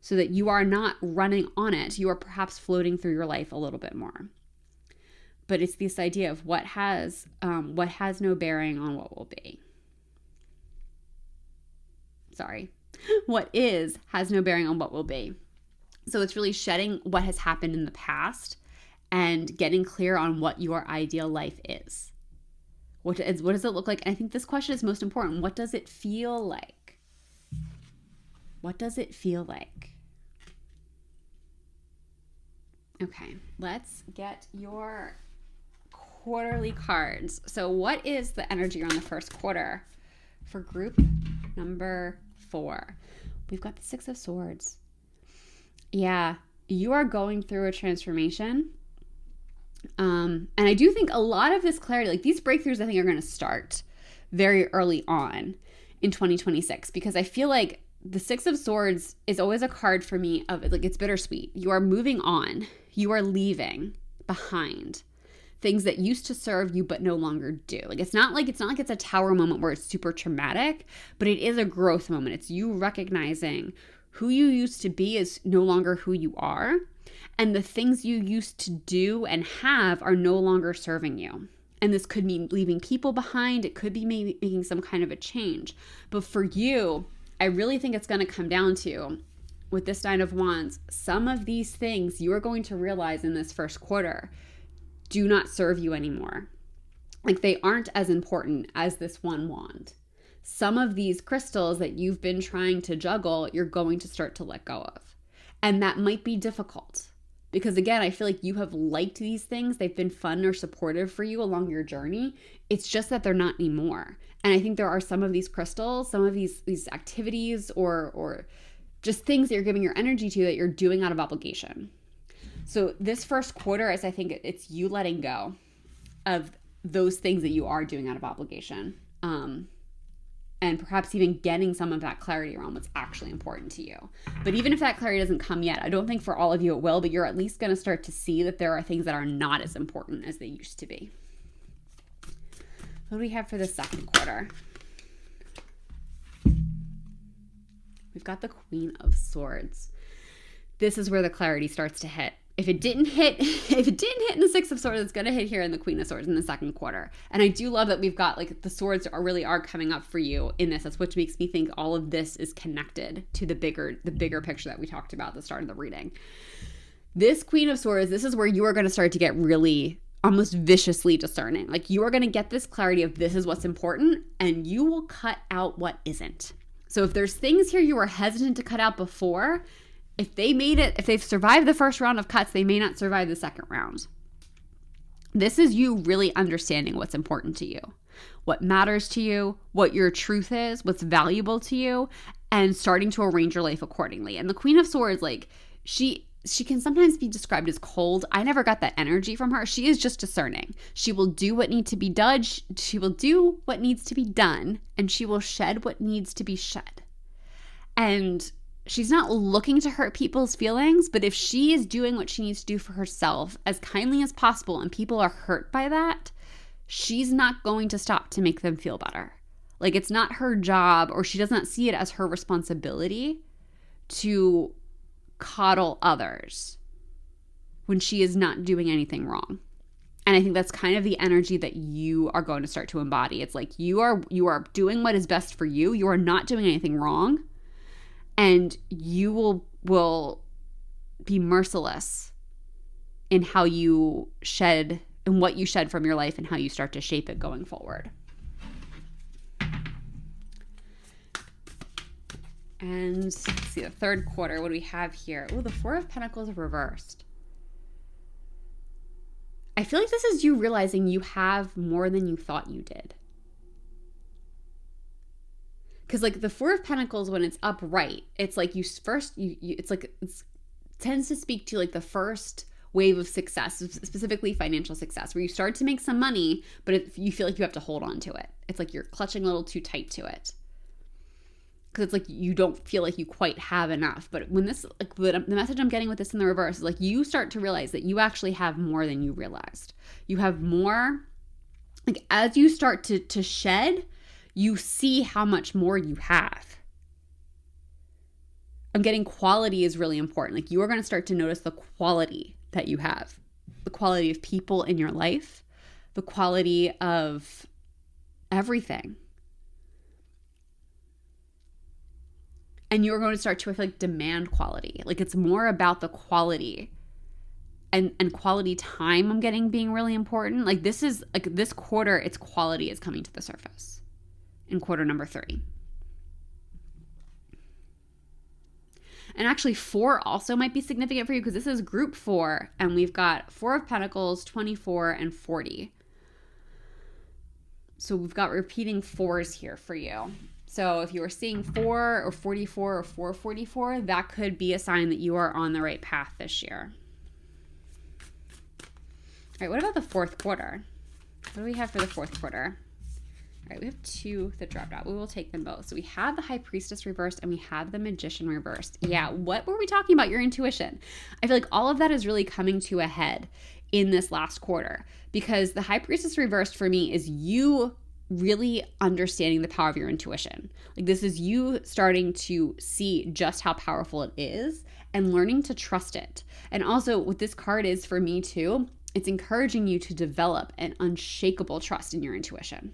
so that you are not running on it. You are perhaps floating through your life a little bit more. But it's this idea of what has no bearing on what will be. Sorry. What is has no bearing on what will be. So it's really shedding what has happened in the past and getting clear on what your ideal life is. What does it look like? And I think this question is most important. What does it feel like? What does it feel like? Okay, let's get your quarterly cards. So what is the energy on the first quarter for group number 4? We've got the 6 of Swords. Yeah, you are going through a transformation. And I do think a lot of this clarity, like these breakthroughs, I think are going to start very early on in 2026, because I feel like the 6 of Swords is always a card for me of like, it's bittersweet. You are moving on. You are leaving behind things that used to serve you but no longer do. Like it's not like it's a tower moment where it's super traumatic, but it is a growth moment. It's you recognizing who you used to be is no longer who you are. And the things you used to do and have are no longer serving you. And this could mean leaving people behind. It could be maybe making some kind of a change. But for you, I really think it's going to come down to, with this 9 of Wands, some of these things you are going to realize in this first quarter do not serve you anymore. Like they aren't as important as this one wand. Some of these crystals that you've been trying to juggle, you're going to start to let go of. And that might be difficult. Because again, I feel like you have liked these things. They've been fun or supportive for you along your journey. It's just that they're not anymore. And I think there are some of these crystals, some of these activities or just things that you're giving your energy to that you're doing out of obligation. So this first quarter is, I think it's you letting go of those things that you are doing out of obligation. And perhaps even getting some of that clarity around what's actually important to you. But even if that clarity doesn't come yet, I don't think for all of you it will, but you're at least going to start to see that there are things that are not as important as they used to be. What do we have for the second quarter? We've got the Queen of Swords. This is where the clarity starts to hit. If it didn't hit in the 6 of Swords, it's going to hit here in the Queen of Swords in the second quarter. And I do love that we've got like the swords are coming up for you in this. That's what makes me think all of this is connected to the bigger picture that we talked about at the start of the reading. This Queen of Swords, this is where you are going to start to get really almost viciously discerning. Like you are going to get this clarity of this is what's important, and you will cut out what isn't. So if there's things here you were hesitant to cut out before, if they've survived the first round of cuts, they may not survive the second round. This is you really understanding what's important to you, what matters to you, what your truth is, what's valuable to you, and starting to arrange your life accordingly. And the Queen of Swords, like she can sometimes be described as cold. I never got that energy from her. She is just discerning. She will do what needs to be done. She will do what needs to be done, and she will shed what needs to be shed. And she's not looking to hurt people's feelings, but if she is doing what she needs to do for herself as kindly as possible and people are hurt by that, she's not going to stop to make them feel better. Like it's not her job, or she does not see it as her responsibility to coddle others when she is not doing anything wrong. And I think that's kind of the energy that you are going to start to embody. It's like you are doing what is best for you. You are not doing anything wrong. And you will be merciless in how you shed and what you shed from your life and how you start to shape it going forward. And let's see, the third quarter, what do we have here? Oh, the 4 of Pentacles reversed. I feel like this is you realizing you have more than you thought you did. Because like the 4 of Pentacles, when it's upright, it's like it tends to speak to like the first wave of success, specifically financial success, where you start to make some money, but you feel like you have to hold on to it. It's like you're clutching a little too tight to it. because it's like you don't feel like you quite have enough. But when this, like the message I'm getting with this in the reverse is like you start to realize that you actually have more than you realized. You have more, like as you start to shed, you see how much more you have. I'm getting quality is really important. Like you are going to start to notice the quality that you have, the quality of people in your life, the quality of everything. And you're going to start to, I feel like, demand quality. Like it's more about the quality and quality time I'm getting being really important. Like this is like this quarter, its quality is coming to the surface in quarter number 3. And actually 4 also might be significant for you because this is group 4 and we've got 4 of Pentacles, 24, and 40. So we've got repeating 4s here for you. So if you are seeing 4 or 44 or 444, that could be a sign that you are on the right path this year. All right, what about the 4th quarter? What do we have for the 4th quarter? All right, we have 2 that dropped out. We will take them both. So we have the High Priestess reversed and we have the Magician reversed. Yeah, what were we talking about? Your intuition. I feel like all of that is really coming to a head in this last quarter because the High Priestess reversed for me is you really understanding the power of your intuition. Like this is you starting to see just how powerful it is and learning to trust it. And also what this card is for me too, it's encouraging you to develop an unshakable trust in your intuition.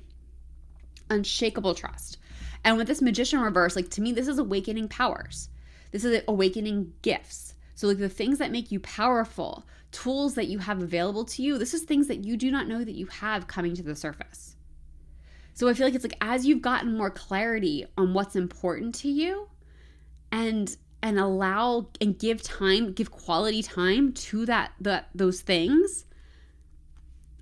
Unshakable trust. And with this Magician reverse, like to me, this is awakening powers. This is awakening gifts. So like the things that make you powerful, tools that you have available to you, this is things that you do not know that you have coming to the surface. So I feel like it's like as you've gotten more clarity on what's important to you and allow and give give quality time to those things,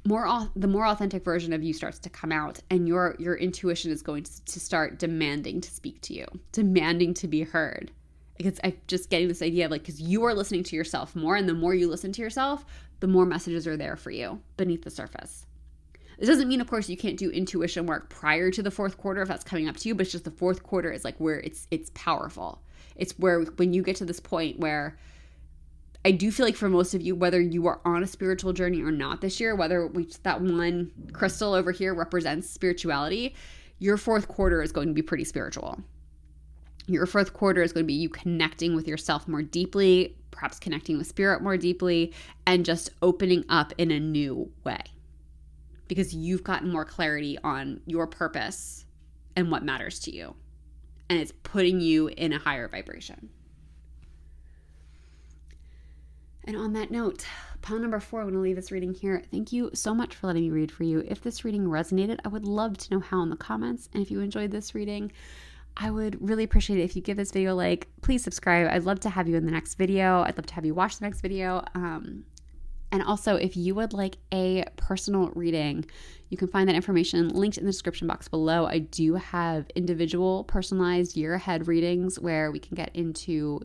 the more authentic version of you starts to come out and your intuition is going to start demanding to speak to you, demanding to be heard. Because I'm just getting this idea of like, because you are listening to yourself more, and the more you listen to yourself, the more messages are there for you beneath the surface. This doesn't mean, of course, you can't do intuition work prior to the 4th quarter if that's coming up to you, but it's just the 4th quarter is like where it's powerful. It's where when you get to this point where I do feel like for most of you, whether you are on a spiritual journey or not this year, whether that one crystal over here represents spirituality, your 4th quarter is going to be pretty spiritual. Your 4th quarter is going to be you connecting with yourself more deeply, perhaps connecting with spirit more deeply, and just opening up in a new way. Because you've gotten more clarity on your purpose and what matters to you. And it's putting you in a higher vibration. And on that note, pile number 4, I'm going to leave this reading here. Thank you so much for letting me read for you. If this reading resonated, I would love to know how in the comments. And if you enjoyed this reading, I would really appreciate it if you give this video a like. Please subscribe. I'd love to have you in the next video. I'd love to have you watch the next video. And also, if you would like a personal reading, you can find that information linked in the description box below. I do have individual personalized year ahead readings where we can get into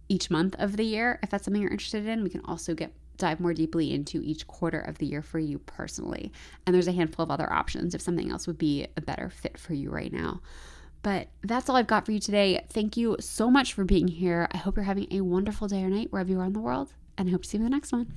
each month of the year. If that's something you're interested in, we can also dive more deeply into each quarter of the year for you personally. And there's a handful of other options if something else would be a better fit for you right now. But that's all I've got for you today. Thank you so much for being here. I hope you're having a wonderful day or night wherever you are in the world. And I hope to see you in the next one.